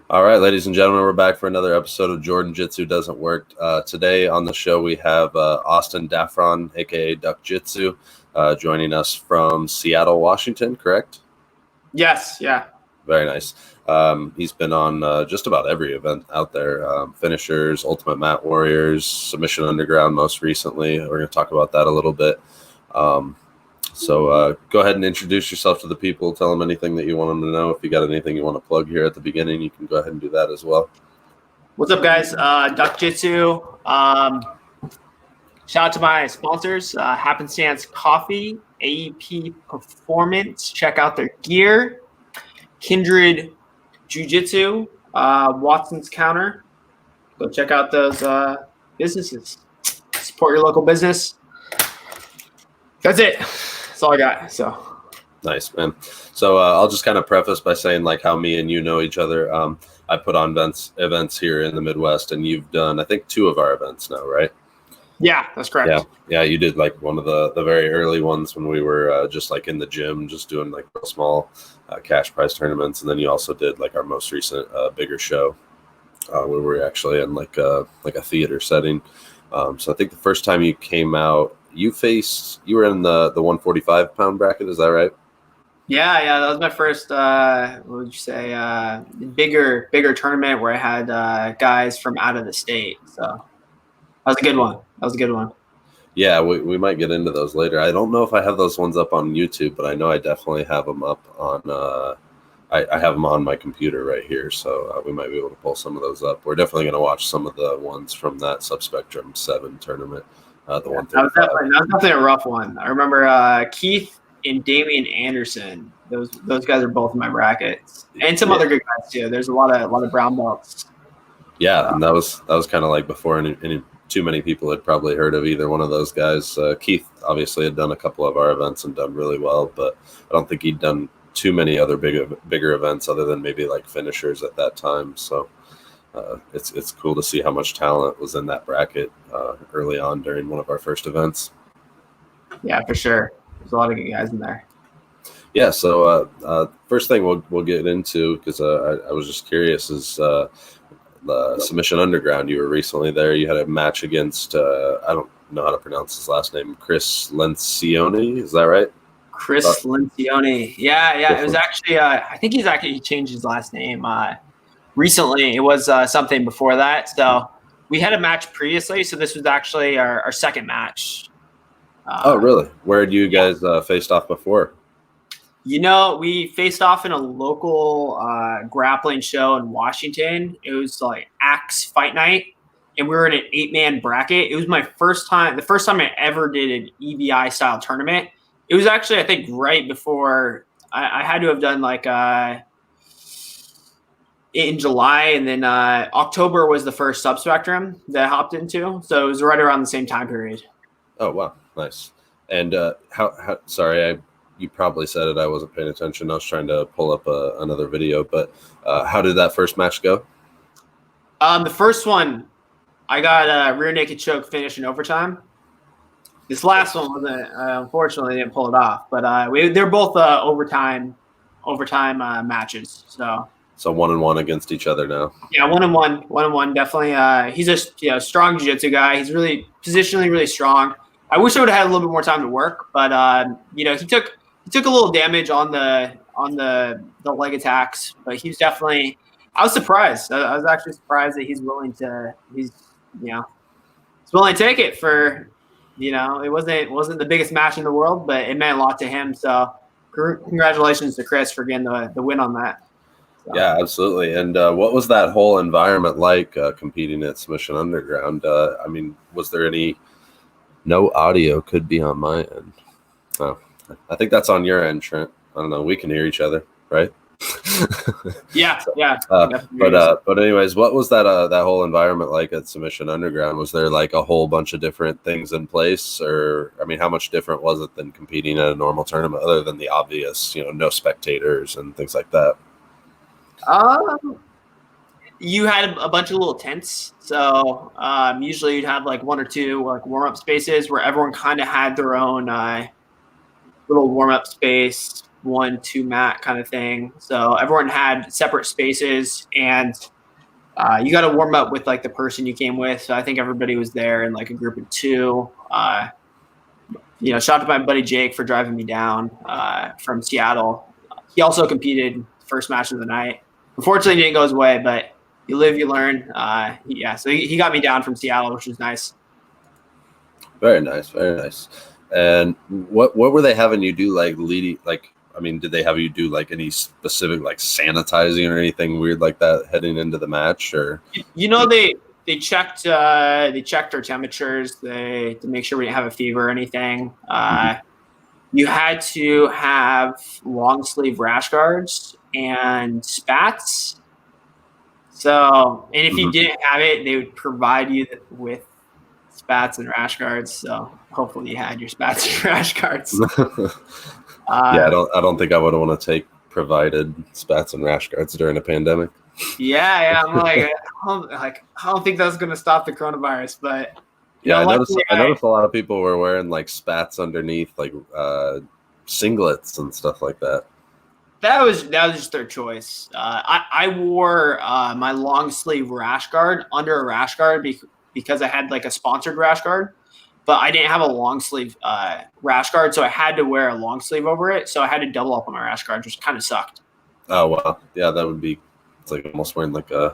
All right, ladies and gentlemen, we're back for another episode of Jordan Jitsu Doesn't Work. Today on the show, we have Austin Daffron, aka Duck Jitsu, joining us from Seattle, Washington, correct? Yes, yeah. Very nice. He's been on just about every event out there, finishers, Ultimate Mat Warriors, Submission Underground most recently. We're going to talk about that a little bit. So go ahead and introduce yourself to the people. Tell them anything that you want them to know. If you got anything you want to plug here at the beginning, you can go ahead and do that as well. What's up, guys? Duck Jitsu. Shout out to my sponsors, Happenstance Coffee, AEP Performance. Check out their gear. Kindred Jiu Jitsu, Watson's Counter. Go check out those businesses. Support your local business. That's it. That's all I got. So nice, man. So I'll just kind of preface by saying like how me and you know each other. I put on events here in the Midwest, and you've done I think 2 of our events now, right? Yeah, that's correct. Yeah. You did like one of the very early ones when we were just like in the gym, just doing like real small cash prize tournaments, and then you also did like our most recent bigger show where we were actually in like a theater setting. So I think the first time you came out, you were in the 145-pound bracket, is that right? Yeah, that was my first. What would you say? Bigger tournament where I had guys from out of the state. So that was a good one. Yeah, we might get into those later. I don't know if I have those ones up on YouTube, but I know I definitely have them up on. I have them on my computer right here, so we might be able to pull some of those up. We're definitely going to watch some of the ones from that Subspectrum 7 tournament. The 135. That was definitely a rough one. I remember Keith and Damian Anderson. Those guys are both in my brackets, and some other good guys too. There's a lot of brown belts. Yeah, and that was kind of like before any too many people had probably heard of either one of those guys. Keith obviously had done a couple of our events and done really well, but I don't think he'd done too many other bigger events other than maybe like finishers at that time. So it's cool to see how much talent was in that bracket early on during one of our first events. Yeah, for sure. There's a lot of good guys in there. Yeah. So first thing we'll get into, because I was just curious, is the Submission Underground. You were recently there. You had a match against I don't know how to pronounce his last name, Chris Lencioni. Is that right? Chris Lencioni. Yeah. It was actually I think he changed his last name recently. It was something before that. So we had a match previously. So this was actually our second match. Oh, really? Where had you guys faced off before? We faced off in a local grappling show in Washington. It was like Axe Fight Night, and we were in an 8-man bracket. It was the first time I ever did an EVI style tournament. It was actually, I think, right before I had to have done like in July, and then October was the first Subspectrum that I hopped into. So it was right around the same time period. Oh, wow. Nice. And how sorry, you probably said it. I wasn't paying attention. I was trying to pull up another video, but how did that first match go? The first one, I got a rear naked choke finish in overtime. This last one wasn't, unfortunately, didn't pull it off, but they're both overtime matches. So 1-1 against each other now. Yeah, 1-1, definitely. He's a strong jiu-jitsu guy. He's really positionally really strong. I wish I would have had a little bit more time to work, but he took a little damage on the leg attacks, but he was definitely. I was surprised. I was actually surprised that he's willing to take it for. It wasn't the biggest match in the world, but it meant a lot to him. So congratulations to Chris for getting the win on that. So. Yeah, absolutely. And what was that whole environment like competing at Submission Underground? Was there any? No audio could be on my end. Oh, I think that's on your end, Trent. I don't know. We can hear each other, right? Yeah. But anyways, what was that whole environment like at Submission Underground? Was there like a whole bunch of different things in place, or how much different was it than competing at a normal tournament, other than the obvious, no spectators and things like that? You had a bunch of little tents, so usually you'd have like 1 or 2 like warm-up spaces where everyone kind of had their own little warm-up space 1-2 mat kind of thing. So everyone had separate spaces, and you got to warm up with like the person you came with. So I think everybody was there in like a group of 2. Shout out to my buddy Jake for driving me down from Seattle. He also competed first match of the night. Unfortunately, it didn't go his way, but you live, you learn. So he got me down from Seattle, which was nice. Very nice, very nice. And what were they having you do, like leading? Like, I mean, did they have you do like any specific like sanitizing or anything weird like that heading into the match? Or they checked our temperatures to make sure we didn't have a fever or anything. You had to have long sleeve rash guards and spats. So, and if you didn't have it, they would provide you with spats and rash guards. So hopefully you had your spats and rash guards. I don't think I would want to take provided spats and rash guards during a pandemic. Yeah. I'm like, I don't think that's going to stop the coronavirus, but I noticed a lot of people were wearing like spats underneath, like singlets and stuff like that. That was just their choice. I wore my long sleeve rash guard under a rash guard because I had like a sponsored rash guard, but I didn't have a long sleeve rash guard, so I had to wear a long sleeve over it. So I had to double up on my rash guard, which kind of sucked. Oh wow, yeah, that would be. It's like almost wearing like I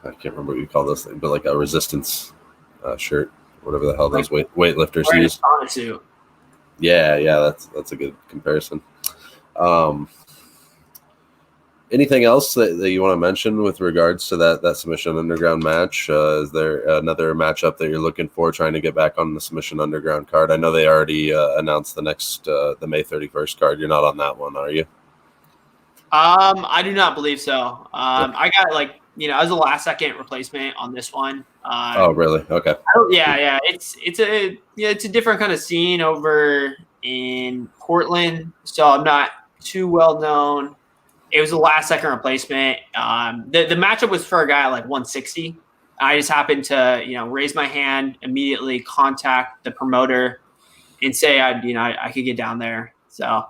can't remember what you call this thing, but like a resistance shirt, whatever the hell those weightlifters use. A suit. Yeah, that's a good comparison. Anything else that you want to mention with regards to that Submission Underground match? Is there another matchup that you're looking for, trying to get back on the Submission Underground card? I know they already announced the next the May 31st card. You're not on that one, are you? I do not believe so. I got I was a last second replacement on this one. Oh, really? Okay. Yeah. It's a different kind of scene over in Portland, so I'm not too well known. It was a last second replacement. The matchup was for a guy at like 160. I just happened to raise my hand, immediately contact the promoter, and say I could get down there. So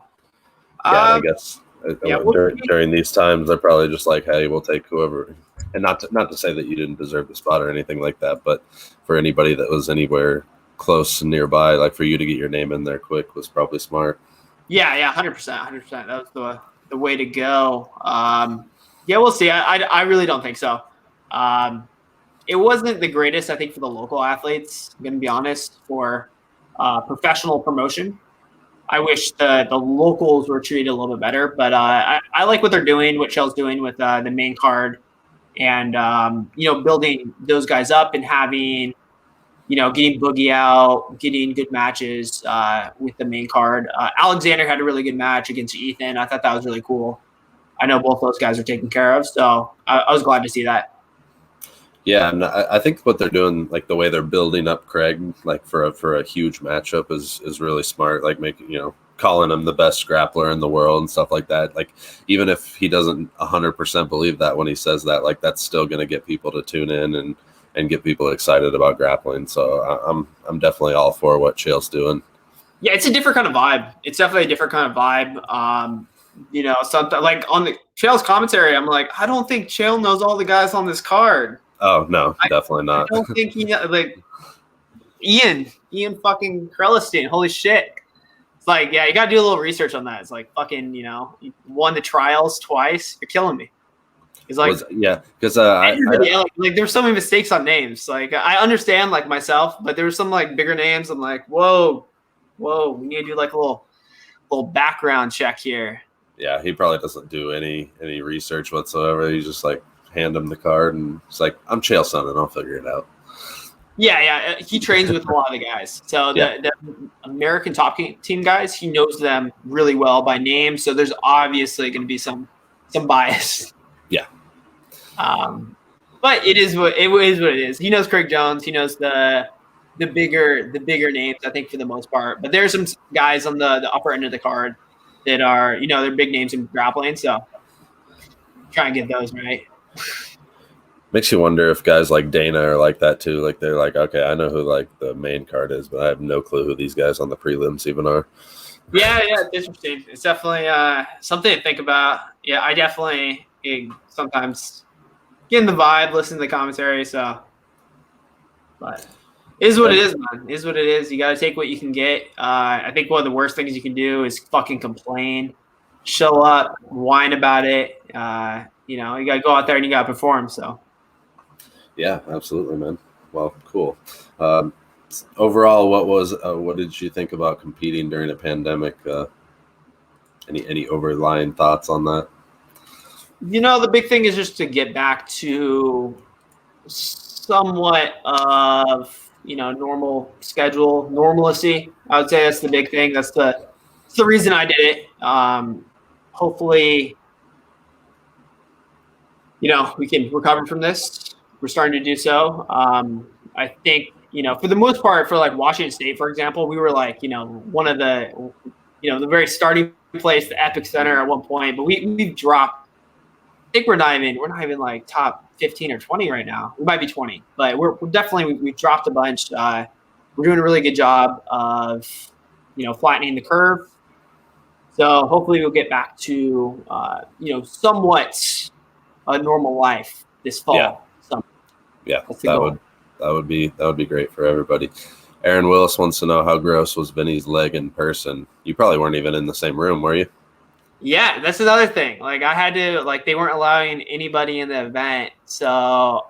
I guess. During these times, they're probably just like, hey, we'll take whoever. And not to say that you didn't deserve the spot or anything like that, but for anybody that was anywhere close and nearby, like for you to get your name in there quick was probably smart. Yeah, 100%. That was the way to go. We'll see. I really don't think so. It wasn't the greatest, I think, for the local athletes. I'm going to be honest, for professional promotion. I wish the locals were treated a little bit better, but I like what they're doing, what Chael's doing with the main card, and building those guys up and having getting Boogie out, getting good matches with the main card. Alexander had a really good match against Ethan. I thought that was really cool. I know both those guys are taken care of, so I was glad to see that. Yeah, and I think what they're doing, like the way they're building up Craig, like for a huge matchup, is really smart. Like making calling him the best grappler in the world and stuff like that. Like even if he doesn't 100% believe that when he says that, like that's still going to get people to tune in and get people excited about grappling. So I'm definitely all for what Chael's doing. Yeah, it's a different kind of vibe. It's definitely a different kind of vibe. Something like on the Chael's commentary, I'm like, I don't think Chael knows all the guys on this card. Oh no, definitely not. I don't think he Ian fucking Krelliston. Holy shit! It's like, yeah, you gotta do a little research on that. It's like fucking, you won the trials twice. You're killing me. He's like, because there's so many mistakes on names. Like I understand like myself, but there were some like bigger names. I'm like, whoa, we need to do like a little background check here. Yeah, he probably doesn't do any research whatsoever. He's just like, hand him the card and it's like, I'm Chael son and I'll figure it out. Yeah. He trains with a lot of the guys. So the American top team guys, he knows them really well by name. So there's obviously going to be some bias. Yeah. But it is what it is. He knows Craig Jones. He knows the bigger names, I think, for the most part. But there's some guys on the upper end of the card that are, they're big names in grappling. So try and get those right. Makes you wonder if guys like Dana are like that too. Like they're like, okay, I know who like the main card is, but I have no clue who these guys on the prelims even are. Yeah, it's interesting. It's definitely something to think about. Yeah, I definitely sometimes get in the vibe, listen to the commentary. So, but it is what it is, man. It is what it is. You got to take what you can get. I think one of the worst things you can do is fucking complain, show up, whine about it. You got to go out there and you got to perform. So, Yeah, absolutely, man. Well, cool. Overall, what did you think about competing during a pandemic? Any overlying thoughts on that? the big thing is just to get back to somewhat of normal schedule, normalcy. I would say that's the big thing. That's the reason I did it. Hopefully, we can recover from this. We're starting to do so. I think for the most part, for like Washington State, for example, we were like one of the the very starting place, the Epic Center at one point, but we've dropped. I think we're not even like top 15 or 20 right now. We might be 20, but we're definitely we've dropped a bunch. We're doing a really good job of flattening the curve. So hopefully we'll get back to somewhat a normal life this fall. Yeah, that would be great for everybody. Aaron Willis wants to know how gross was Vinny's leg in person. You probably weren't even in the same room, were you? Yeah, that's another thing. Like I had to they weren't allowing anybody in the event. So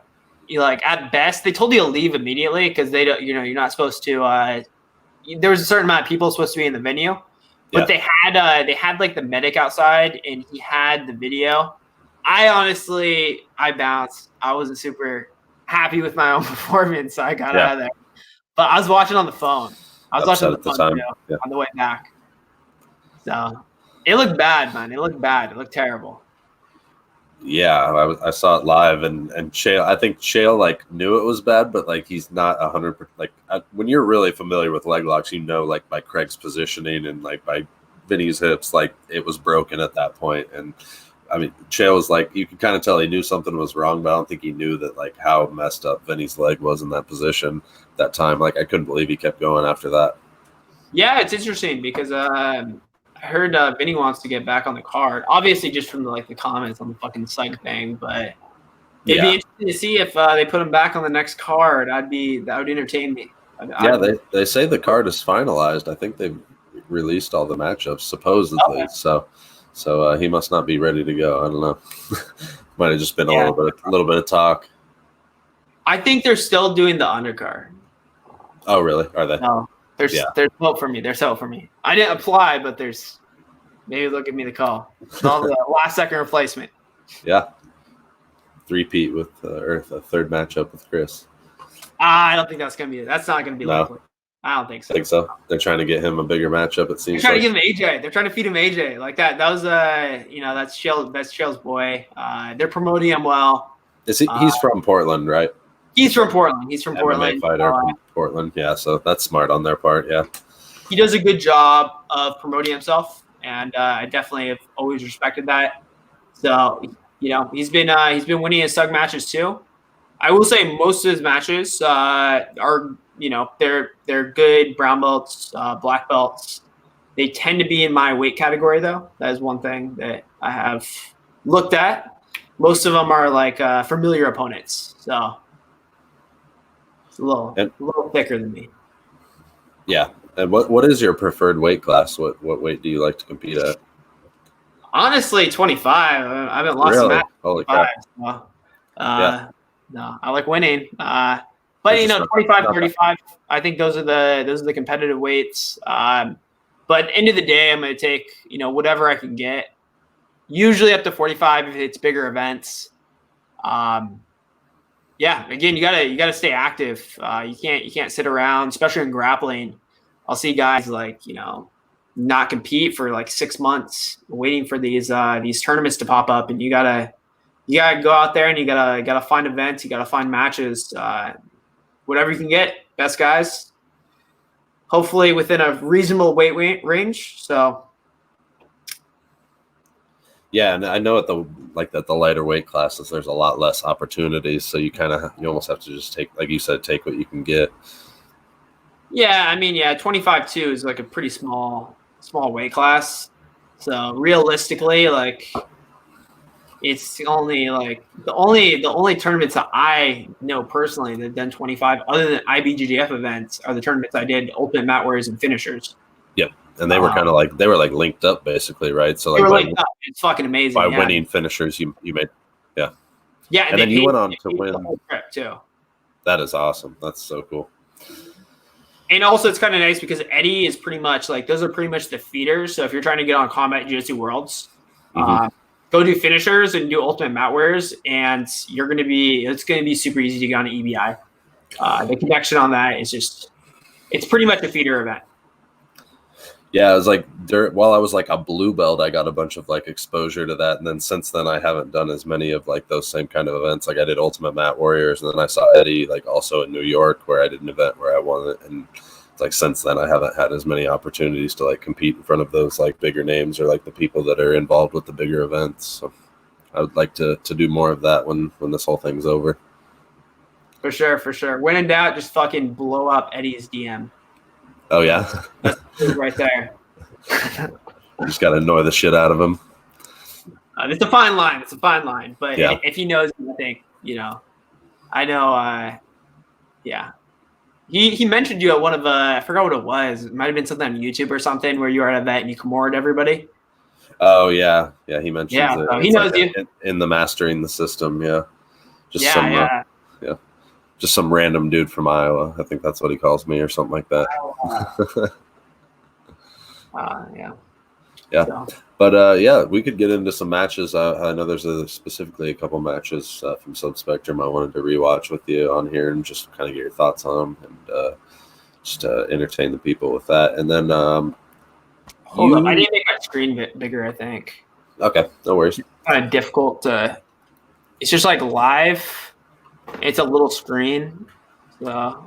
at best they told you to leave immediately because they don't you're not supposed to there was a certain amount of people supposed to be in the venue. But they had like the medic outside and he had the video. I bounced. I wasn't super happy with my own performance, so I got out of there. But I was watching on the phone. I was watching on the phone video on the way back. So it looked bad, man. It looked bad. It looked terrible. Yeah, I saw it live, and Chael. I think Chael knew it was bad, but he's not 100%. When you're really familiar with leg locks, by Craig's positioning and by Vinny's hips, it was broken at that point. And I mean, Chael was you could kind of tell he knew something was wrong, but I don't think he knew that how messed up Vinny's leg was in that position that time. I couldn't believe he kept going after that. Yeah, it's interesting because I heard Vinny wants to get back on the card. Obviously, just from the comments on the fucking psych thing, but it'd be interesting to see if they put him back on the next card. That would entertain me. They say the card is finalized. I think they've released all the matchups supposedly. Okay. So he must not be ready to go. I don't know. Might have just been a little bit of talk. I think they're still doing the undercard. Oh, really? Are they? No. There's hope for me. There's hope for me. I didn't apply, but maybe they'll give me the call. All the last second replacement. Yeah. Three-peat with a third matchup with Chris. I don't think that's not gonna be likely. I don't think so. I think so. They're trying to get him a bigger matchup. It seems. They're trying to give him AJ. They're trying to feed him AJ like that. That was that's Chael's boy. They're promoting him well. Is he? He's from Portland, right? He's from Portland. MMA fighter from Portland. Yeah, so that's smart on their part. Yeah. He does a good job of promoting himself, and I definitely have always respected that. So he's been winning his SUG matches too. I will say most of his matches are they're good brown belts, black belts. They tend to be in my weight category though. That is one thing that I have looked at. Most of them are familiar opponents, so it's a little thicker than me. Yeah. And what is your preferred weight class? What weight do you like to compete at? Honestly, 25. I haven't lost a match. Holy crap. No, I like winning. But 25, 35, I think those are the competitive weights. But end of the day, I'm going to take, whatever I can get. Usually up to 45 if it's bigger events. Again, you gotta stay active. You can't sit around, especially in grappling. I'll see guys not compete for 6 months waiting for these tournaments to pop up, and you gotta go out there and you gotta find events, you gotta find matches, whatever you can get, best guys, hopefully within a reasonable weight range. So yeah, and I know at the lighter weight classes there's a lot less opportunities, so you almost have to just take, like you said, take what you can get. Yeah, I mean, 25-2 is a pretty small small weight class. So realistically, like it's only like the only tournaments that I know personally that have done 25 other than IBJJF events are the tournaments I did Ultimate Mat Warriors and Finishers. Yep. And they were kind of like they were like linked up basically, right? So They like were linked up. It's fucking amazing. by winning Finishers, you made yeah, and then you went on to win the whole trip too. That is awesome. That's so cool. And also, it's kind of nice because Eddie is pretty much like those are pretty much the feeders. So if you're trying to get on Combat Jiu-Jitsu Worlds, go do Finishers and do Ultimate Mat Warriors, and it's going to be super easy to get on EBI. The connection on that is it's pretty much a feeder event. Yeah, it was like while I was like a blue belt, I got a bunch of like exposure to that, and then since then I haven't done as many of like those same kind of events. Like I did Ultimate Mat Warriors, and then I saw Eddie like also in New York where I did an event where I won it, and like since then I haven't had as many opportunities to like compete in front of those like bigger names or like the people that are involved with the bigger events. So I would like to do more of that when this whole thing's over. For sure. When in doubt, just fucking blow up Eddie's DM. Oh yeah, that's right there. You just got to annoy the shit out of him. It's a fine line. But yeah. If he knows, I think I know. Yeah, he mentioned you at one of I forgot what it was. It might have been something on YouTube or something where you were at an event and you commemorate everybody. Oh yeah, he mentioned. Yeah, it. So he knows you in the mastering the system. Yeah, just yeah. Just some random dude from Iowa. I think that's what he calls me or something like that. Yeah. So. But we could get into some matches. I know there's specifically a couple matches from Subspectrum I wanted to rewatch with you on here and just kind of get your thoughts on them and just entertain the people with that. And then hold up, I need to make my screen bigger. I think. Okay, no worries. It's kind of difficult to. It's just like live. It's a little screen. So.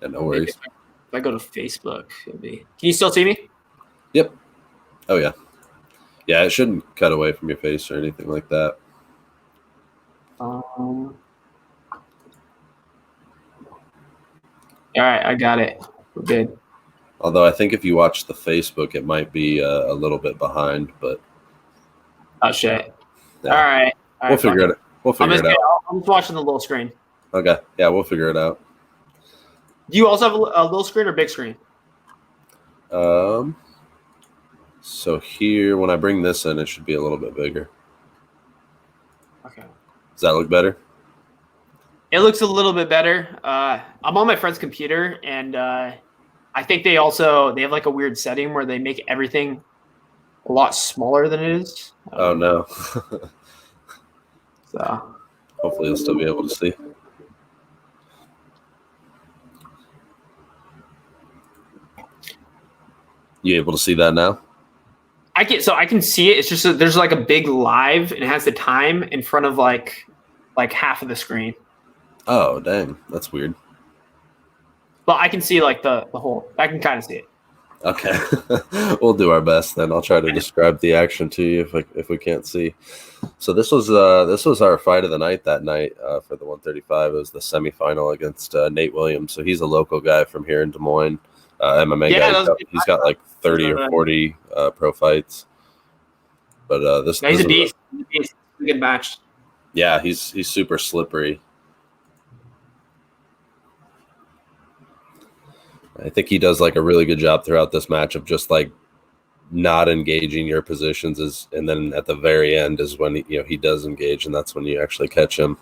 Yeah, no worries. If I go to Facebook, it'll be. Can you still see me? Yep. Oh yeah. Yeah, it shouldn't cut away from your face or anything like that. All right, I got it. We're good. Although I think if you watch the Facebook, it might be a little bit behind, but. Oh shit! Yeah. All right. We'll figure it. We'll figure it out. I'm just watching the little screen. Okay. Yeah, we'll figure it out. Do you also have a little screen or big screen? So here, when I bring this in, it should be a little bit bigger. Okay. Does that look better? It looks a little bit better. I'm on my friend's computer, and I think they have like a weird setting where they make everything a lot smaller than it is. Oh no. So hopefully you'll still be able to see. You able to see that now? I can see it. It's just there's like a big live, and it has the time in front of like half of the screen. Oh dang, that's weird. But I can see like the whole. I can kind of see it. Okay, we'll do our best then. I'll try to describe the action to you if we can't see. So this was our fight of the night that night for the 135. It was the semifinal against Nate Williams. So he's a local guy from here in Des Moines, MMA guy. He's got like 30 or 40 pro fights. But he's a beast. He's a good match. Yeah, he's super slippery. I think he does like a really good job throughout this match of just like not engaging your positions, and then at the very end is when he does engage, and that's when you actually catch him.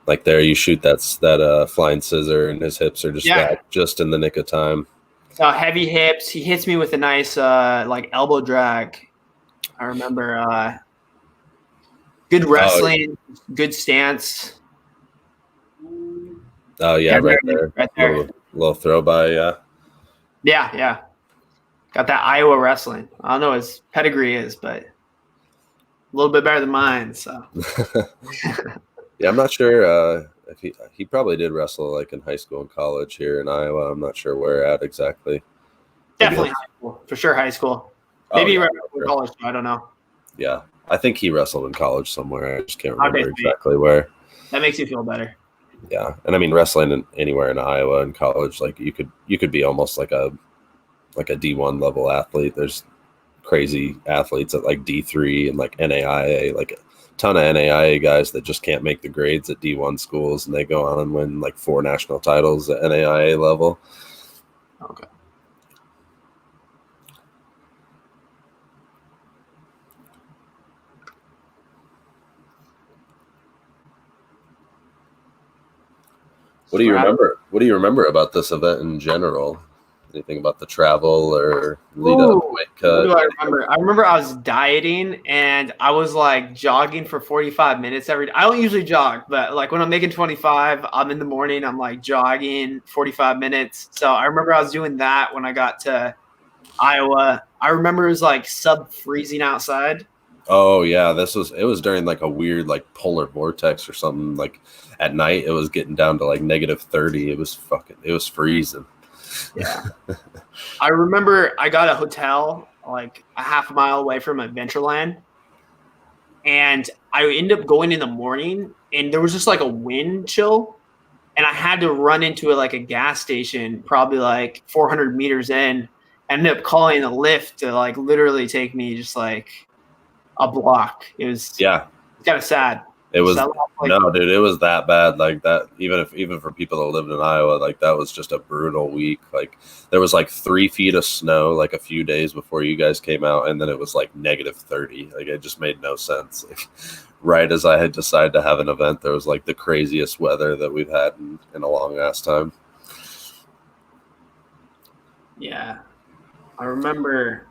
Like there, you shoot that flying scissor, and his hips are just in the nick of time. Heavy hips. He hits me with a nice like elbow drag. I remember good wrestling, good stance. Oh yeah, right there. Little throw by, yeah. Yeah. Got that Iowa wrestling. I don't know what his pedigree is, but a little bit better than mine. So. Yeah, I'm not sure if he probably did wrestle like in high school and college here in Iowa. I'm not sure where at exactly. Definitely high school, for sure. High school, maybe college. I don't know. Yeah, I think he wrestled in college somewhere. I just can't remember exactly where. That makes you feel better. Yeah, and I mean wrestling anywhere in Iowa in college, like you could be almost like a D1 level athlete. There's crazy athletes at like D3 and like NAIA, like a ton of NAIA guys that just can't make the grades at D1 schools, and they go on and win like 4 national titles at NAIA level. Okay. What do you remember? What do you remember about this event in general? Anything about the travel or lead up, weight cut? What do I remember? I remember I was dieting and I was like jogging for 45 minutes every day. I don't usually jog, but like when I'm making 25, I'm in the morning, I'm like jogging 45 minutes. So I remember I was doing that when I got to Iowa. I remember it was like sub freezing outside. Oh yeah, it was during like a weird like polar vortex or something. Like at night it was getting down to like -30. It was freezing. Yeah. I remember I got a hotel like a half a mile away from Adventureland, and I ended up going in the morning, and there was just like a wind chill, and I had to run into like a gas station, probably like 400 meters in. I ended up calling a Lyft to like literally take me just like a block. It was kind of sad. It was So, like, no, dude. It was that bad. Like that. Even for people that lived in Iowa, like that was just a brutal week. Like there was like 3 feet of snow like a few days before you guys came out, and then it was like -30. Like it just made no sense. Like, right as I had decided to have an event, there was like the craziest weather that we've had in a long ass time. yeah, I remember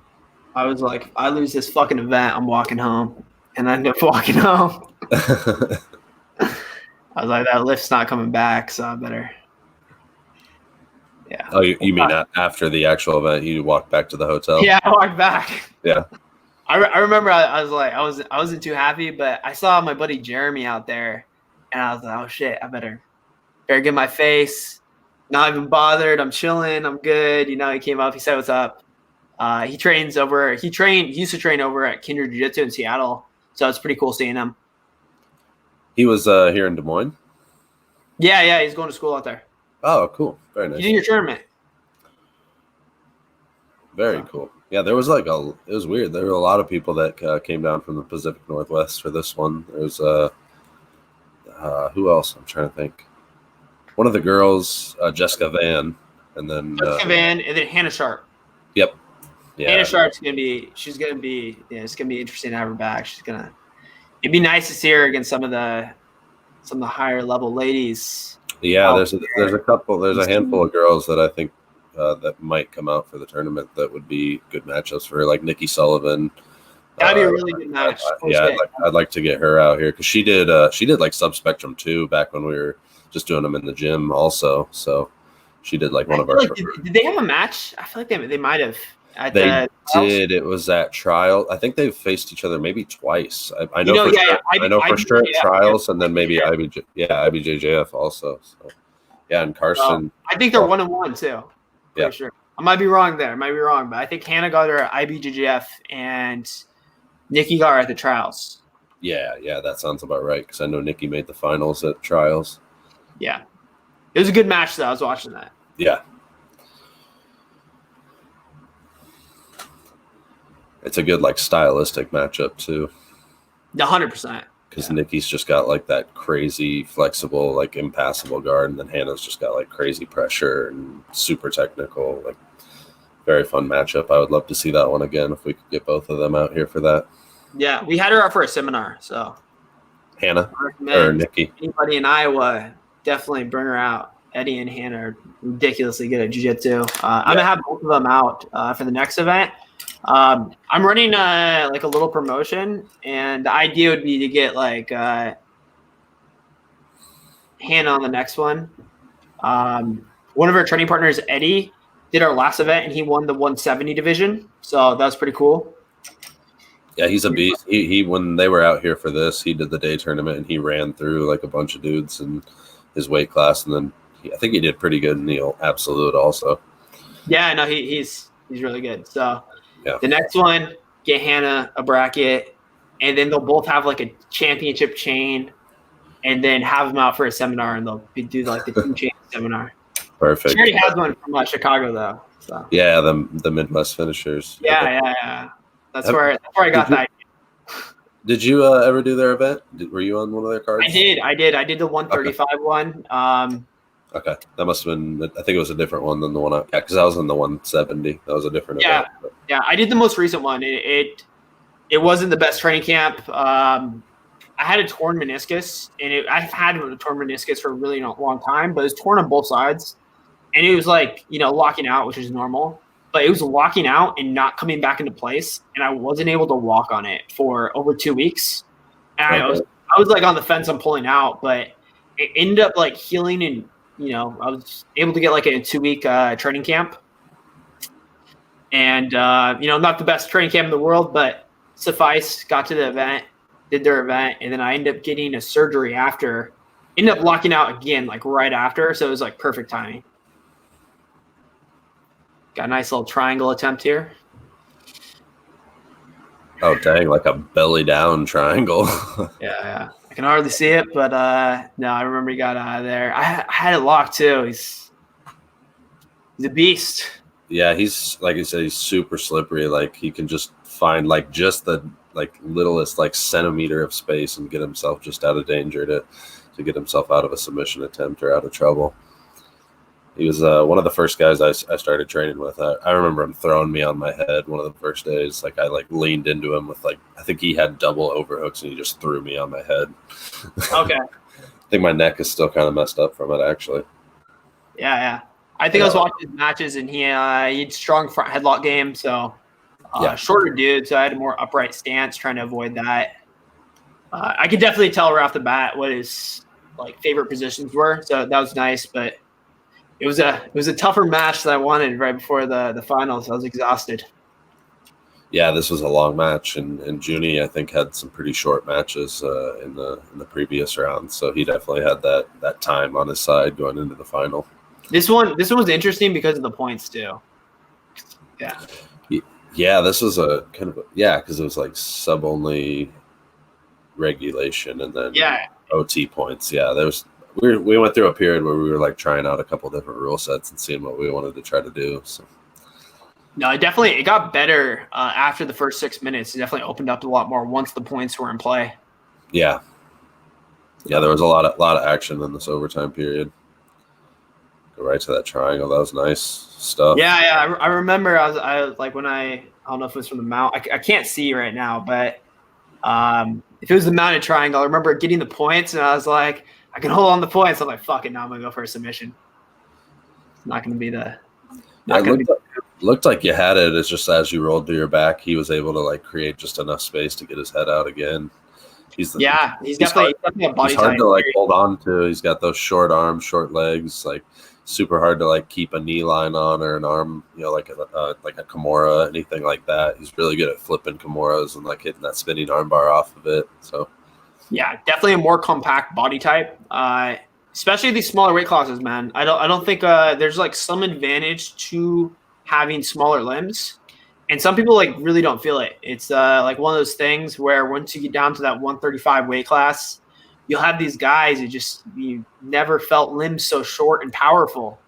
I was like, if I lose this fucking event, I'm walking home, and I ended up walking home. I was like, that lift's not coming back, so I better. Yeah. Oh, you mean after the actual event, you walked back to the hotel? Yeah, I walked back. Yeah. I remember I was like, I wasn't too happy, but I saw my buddy Jeremy out there, and I was like, oh shit, I better get my face. Not even bothered. I'm chilling. I'm good. You know, he came up. He said, "What's up?" He used to train over at Kindred Jiu Jitsu in Seattle, so it's pretty cool seeing him. He was here in Des Moines. Yeah, he's going to school out there. Oh, cool. Very nice. You did your tournament. Very cool. Yeah, there was it was weird. There were a lot of people that came down from the Pacific Northwest for this one. There was who else? I'm trying to think. One of the girls, Jessica Van, and then Jessica Van, and then Hannah Sharp. Yep. Yeah. Hannah Sharp's she's gonna be it's gonna be interesting to have her back. It'd be nice to see her against some of the higher level ladies. Yeah, there's a handful of girls that I think that might come out for the tournament that would be good matchups for her, like Nikki Sullivan. That'd be a really good match. I'd like to get her out here because she did like Sub Spectrum too back when we were just doing them in the gym also. So she did like one of our. Like, did they have a match? I feel like they might have. They did. It was at trial. I think they've faced each other maybe twice. I know for sure at trials, and then maybe IBJJF also. So yeah, and Carson. I think they're 1-1 too. Yeah, sure. I might be wrong there. But I think Hannah got her at IBJJF and Nikki got her at the trials. Yeah, that sounds about right because I know Nikki made the finals at trials. Yeah, it was a good match though. I was watching that. Yeah. It's a good like stylistic matchup too. 100%. Because Nikki's just got like that crazy flexible, like impassable guard, and then Hannah's just got like crazy pressure and super technical. Like very fun matchup. I would love to see that one again if we could get both of them out here for that. Yeah, we had her out for a seminar, so Hannah or Nikki. Anybody in Iowa, definitely bring her out. Eddie and Hannah are ridiculously good at jiu-jitsu. I'm gonna have both of them out for the next event. I'm running like a little promotion, and the idea would be to get like Hannah on the next one. One of our training partners, Eddie, did our last event, and he won the 170 division, so that was pretty cool. Yeah, he's a beast. He when they were out here for this, he did the day tournament, and he ran through like a bunch of dudes in his weight class, and then I think he did pretty good in the absolute also. Yeah, no, he's really good. So yeah. The next one, get Hannah a bracket, and then they'll both have like a championship chain, and then have them out for a seminar, and they'll do like the team change seminar. Perfect. She already has one from Chicago though. So. Yeah, the Midwest finishers. Yeah. That's where I got that. Did you ever do their event? Were you on one of their cards? I did the 135 one. Okay, that must have been. I think it was a different one than the one. Because I was in the 170. That was a different event. Yeah. I did the most recent one. It wasn't the best training camp. I had a torn meniscus, and I've had a torn meniscus for a really long time, but it was torn on both sides, and it was like locking out, which is normal. But it was locking out and not coming back into place, and I wasn't able to walk on it for over 2 weeks. And I was like on the fence on pulling out, but it ended up like healing, and I was able to get like a 2-week training camp. And not the best training camp in the world, but suffice. Got to the event, did their event, and then I ended up getting a surgery after. Ended up locking out again like right after, so it was like perfect timing. Got a nice little triangle attempt here. Oh, dang, like a belly down triangle. Yeah. I can hardly see it, but no, I remember he got out of there. I had it locked too. He's a beast. Yeah, he's like you said, he's super slippery. Like he can just find like just the like littlest like centimeter of space and get himself just out of danger to get himself out of a submission attempt or out of trouble. He was one of the first guys I started training with. I remember him throwing me on my head one of the first days. Like I like leaned into him with like I think he had double overhooks and he just threw me on my head. Okay. I think my neck is still kind of messed up from it actually. Yeah. I think I was watching his matches and he had strong front headlock game. So shorter dude, so I had a more upright stance, trying to avoid that. I could definitely tell right off the bat what his like favorite positions were. So that was nice, but. It was a tougher match than I wanted right before the finals. I was exhausted. Yeah, this was a long match, and Junie I think had some pretty short matches in the previous round, so he definitely had that time on his side going into the final. This one was interesting because of the points too. Yeah. Yeah, this was a kind of because it was like sub only regulation and then OT points. Yeah, we went through a period where we were like trying out a couple different rule sets and seeing what we wanted to try to do. So. No, it got better after the first 6 minutes. It definitely opened up a lot more once the points were in play. Yeah, there was a lot of action in this overtime period. Go right to that triangle. That was nice stuff. Yeah. I remember I was like when I don't know if it was from the mount. I can't see right now, but if it was the mounted triangle, I remember getting the points and I was like. I can hold on the points. I'm like, fuck it. Now I'm going to go for a submission. It's not going to be looked like you had it. It's just as you rolled to your back, he was able to like create just enough space to get his head out again. He's definitely a body he's hard type. to like hold on to. He's got those short arms, short legs, like super hard to like keep a knee line on or an arm, like a Kimura, anything like that. He's really good at flipping Kimuras and like hitting that spinning arm bar off of it. So. Yeah, definitely a more compact body type, especially these smaller weight classes, man. I don't think there's like some advantage to having smaller limbs, and some people like really don't feel it. It's like one of those things where once you get down to that 135 weight class, you'll have these guys who you never felt limbs so short and powerful.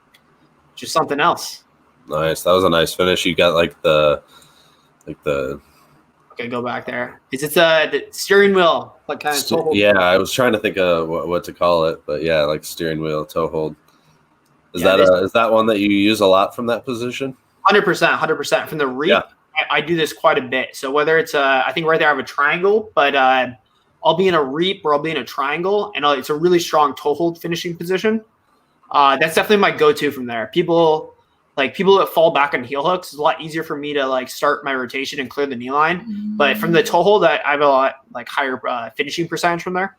Just something else. Nice. That was a nice finish. You got like the. Okay, go back there. Is it the steering wheel? Like kind of toe hold? Yeah, I was trying to think of what to call it, but yeah, like steering wheel, toe hold. Is that one that you use a lot from that position? 100% from the reap. Yeah. I do this quite a bit. So whether it's I think right there I have a triangle, but I'll be in a reap or I'll be in a triangle, and it's a really strong toe hold finishing position. That's definitely my go-to from there. People that fall back on heel hooks, it's a lot easier for me to like start my rotation and clear the knee line. But from the toe hold, I have a lot like higher finishing percentage from there.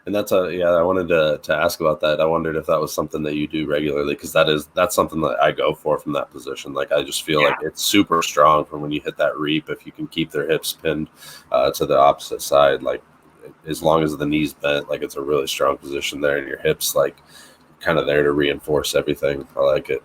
And that's I wanted to ask about that. I wondered if that was something that you do regularly, because that's something that I go for from that position. Like I just feel like it's super strong from when you hit that reap. If you can keep their hips pinned to the opposite side, like as long as the knees bent, like it's a really strong position there, and your hips like kind of there to reinforce everything. I like it.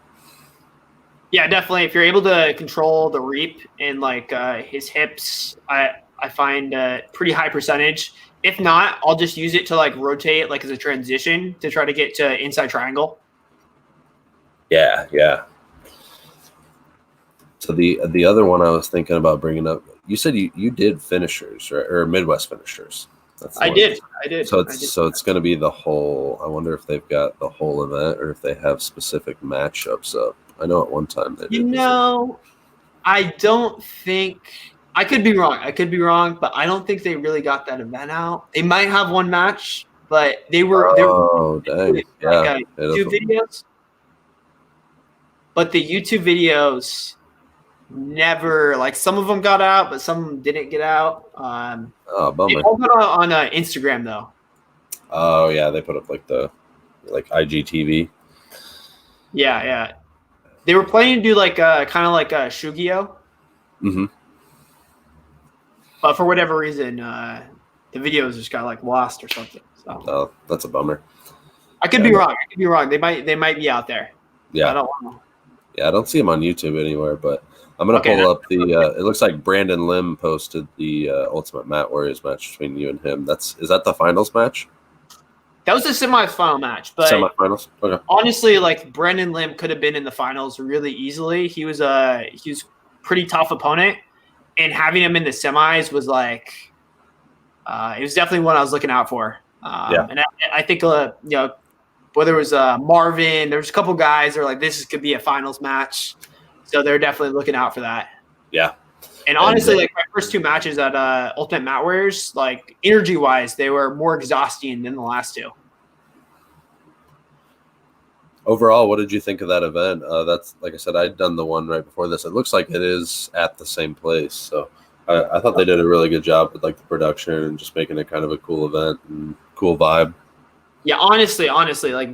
Yeah, definitely. If you're able to control the reap and like his hips, I find pretty high percentage. If not, I'll just use it to like rotate like as a transition to try to get to inside triangle. Yeah, yeah. So the other one I was thinking about bringing up, you said you did finishers, right? Or Midwest finishers. That's the I one. did. So it's going to be the whole. I wonder if they've got the whole event or if they have specific matchups up. I know at one time they did. I don't think. I could be wrong, but I don't think they really got that event out. They might have one match, but they were dang. like YouTube videos. But the YouTube videos never, like, some of them got out, but some of them didn't get out. Bummer. They all got on Instagram though. Oh yeah, they put up like IGTV. Yeah. They were planning to do like kind of like a Shugio. Mm-hmm. But for whatever reason, the videos just got like lost or something. So. Oh, that's a bummer. I could be wrong. They might be out there. Yeah. I don't know. Yeah, I don't see them on YouTube anywhere, but I'm gonna pull up the. It looks like Brandon Lim posted the Ultimate Mat Warriors match between you and him. Is that the finals match? That was the semifinal match, but semifinals. Okay. Honestly, like Brandon Lim could have been in the finals really easily. He was pretty tough opponent, and having him in the semis was like, it was definitely one I was looking out for. And I think whether it was Marvin, there was a couple guys that were like, this could be a finals match, so they're definitely looking out for that. Yeah. And honestly, like my first two matches at Ultimate Mat Warriors, like energy-wise, they were more exhausting than the last two. Overall, what did you think of that event? That's, like I said, I'd done the one right before this. It looks like it is at the same place, so I thought they did a really good job with like the production and just making it kind of a cool event and cool vibe. Yeah, honestly, like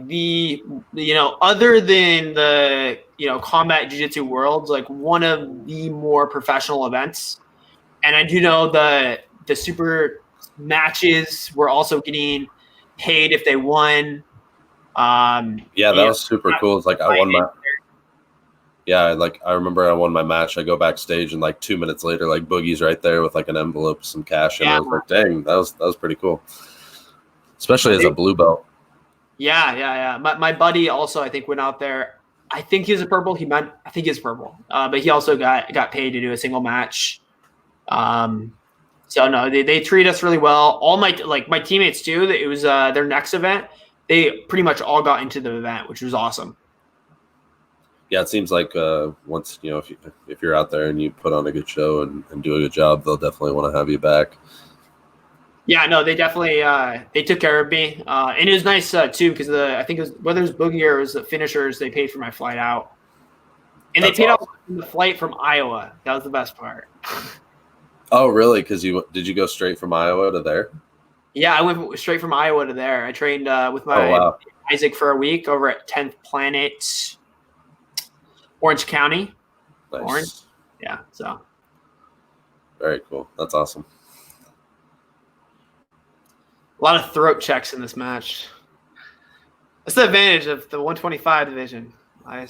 other than the combat jiu-jitsu worlds, like one of the more professional events. And I do know the super matches were also getting paid if they won. That was super cool. It's like I won my. Yeah, like I remember I won my match. I go backstage and like 2 minutes later, like Boogie's right there with like an envelope with some cash, and I was like, "Dang, that was pretty cool." Especially as a blue belt. Yeah. My buddy also, I think, went out there. I think he was a purple. I think he's purple. But he also got paid to do a single match. So no, they treat us really well. All my teammates too. It was their next event. They pretty much all got into the event, which was awesome. Yeah, it seems like once if you're out there and you put on a good show and do a good job, they'll definitely want to have you back. Yeah, no, they definitely they took care of me, and it was nice too because I think it was whether it was Boogie or it was the finishers, they paid for my flight out, and they paid out the flight from Iowa. That was the best part. Oh, really? Because did you go straight from Iowa to there? Yeah, I went straight from Iowa to there. I trained with my Isaac for a week over at 10th Planet, Orange County. Nice. Orange. Yeah, so. Very cool. That's awesome. A lot of throat checks in this match. That's the advantage of the 125 division. I'm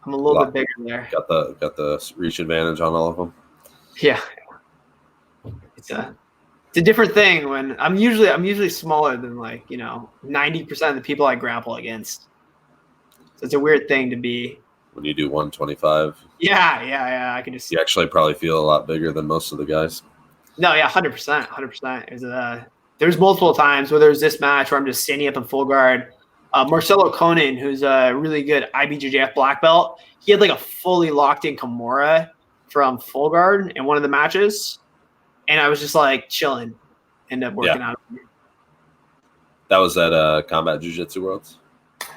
a little bit bigger there. Got the reach advantage on all of them. Yeah. It's a different thing when I'm usually smaller than 90% of the people I grapple against. So it's a weird thing to be. When you do 125. Yeah. I can just. You actually probably feel a lot bigger than most of the guys. No, yeah, 100%. There's multiple times where there's this match where I'm just standing up in full guard. Marcelo Conan, who's a really good IBJJF black belt, he had like a fully locked in Kimura from full guard in one of the matches, and I was just like chilling, ended up working out. That was at Combat Jiu-Jitsu Worlds?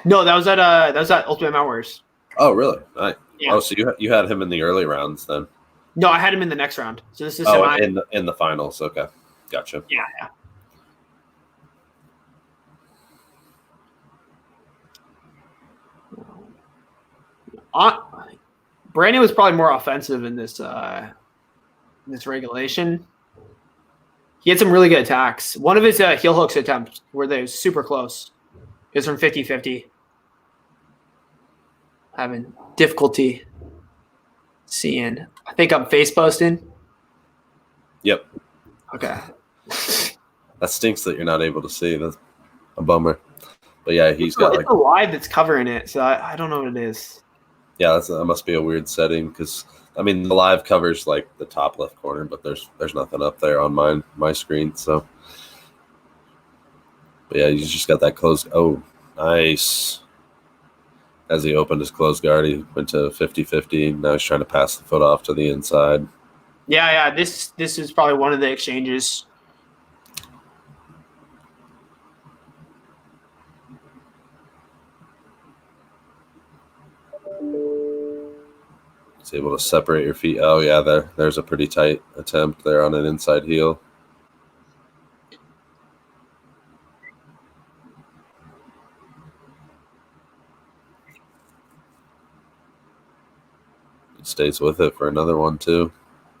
No, that was at Ultimate Mat Warriors. Oh, really? Right. Yeah. Oh, so you had him in the early rounds then? No, I had him in the next round. So this is in the finals. Okay, gotcha. Yeah. Brandon was probably more offensive in this regulation. He had some really good attacks. One of his heel hooks attempts were they super close. It was from 50-50. Having difficulty seeing. I think I'm face posting. Yep. Okay. That stinks that you're not able to see. That's a bummer. But yeah, he's got it's a live that's covering it, so I don't know what it is. Yeah, that must be a weird setting because I mean the live covers like the top left corner, but there's nothing up there on my screen. So, but yeah, he's just got that closed. Oh, nice. As he opened his closed guard, he went to 50-50. Now he's trying to pass the foot off to the inside. Yeah. This is probably one of the exchanges. He's able to separate your feet. Oh yeah, there's a pretty tight attempt there on an inside heel. He stays with it for another one too.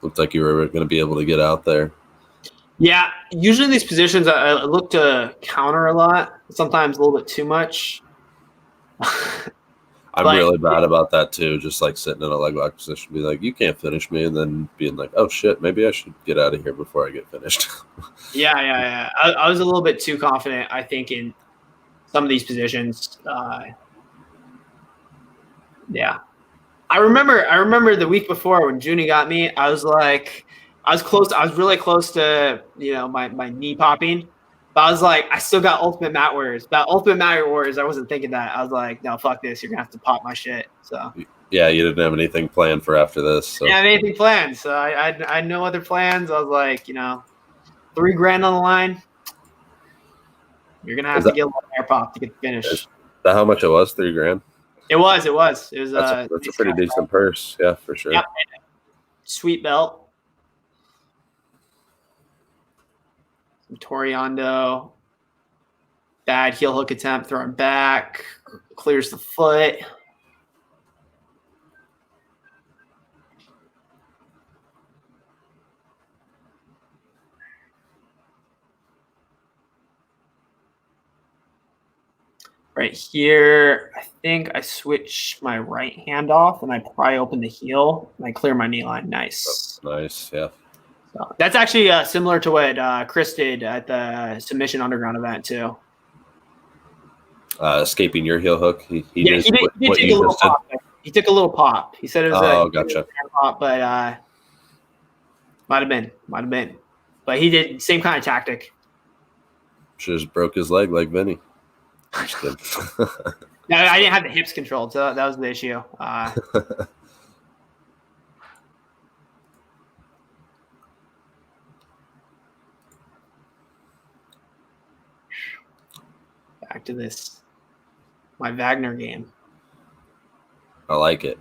Looked like you were going to be able to get out there. Yeah, usually these positions I look to counter a lot, sometimes a little bit too much. I'm really bad about that too. Just like sitting in a leg lock position, be like, "You can't finish me," and then being like, "Oh shit, maybe I should get out of here before I get finished." Yeah. I was a little bit too confident, I think, in some of these positions. Yeah, I remember the week before when Junie got me. I was close. I was really close to my knee popping. But I was like, I still got Ultimate Mat Warriors. But Ultimate Mat Warriors, I wasn't thinking that. I was like, no, fuck this. You're going to have to pop my shit. So yeah, you didn't have anything planned for after this. So. Yeah, I didn't have anything planned. So I had no other plans. I was like, $3,000 on the line. You're going to have to get a little air pop to get the finish. Is that how much it was? $3,000? It was. That's a pretty decent purse. Yeah, for sure. Yep. Sweet belt. Toriando, bad heel hook attempt, throwing back, clears the foot. Right here, I think I switch my right hand off and I pry open the heel and I clear my knee line. Nice. Oh, nice, yeah. So that's actually similar to what Chris did at the Submission Underground event too. Escaping your heel hook. He did take a little pop. He took a little pop. He said it was gotcha. Pop, but might have been. But he did same kind of tactic. Should just broke his leg like Vinny. Just kidding. No, I didn't have the hips controlled, so that was the issue. Back to this, my Wagner game. I like it.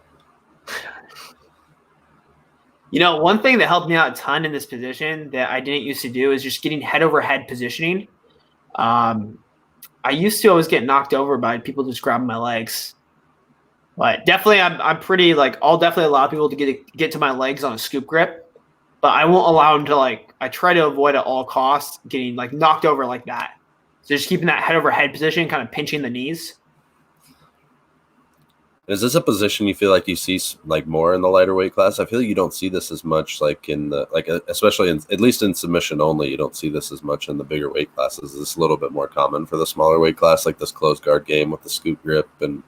One thing that helped me out a ton in this position that I didn't used to do is just getting head over head positioning. I used to always get knocked over by people just grabbing my legs. But definitely I'm pretty I'll definitely allow people to get to my legs on a scoop grip, but I won't allow them to I try to avoid at all costs getting knocked over like that. So just keeping that head over head position, kind of pinching the knees. Is this a position you feel like you see more in the lighter weight class? I feel like you don't see this as much in the especially at least in submission only. You don't see this as much in the bigger weight classes. Is this a little bit more common for the smaller weight class, like this closed guard game with the scoop grip and?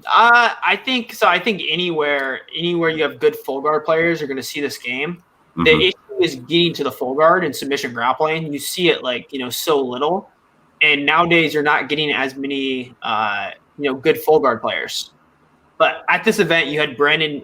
I think so. I think anywhere you have good full guard players, you're going to see this game. Mm-hmm. The issue is getting to the full guard and submission grappling. You see it so little, and nowadays you're not getting as many good full guard players. But at this event, you had Brandon,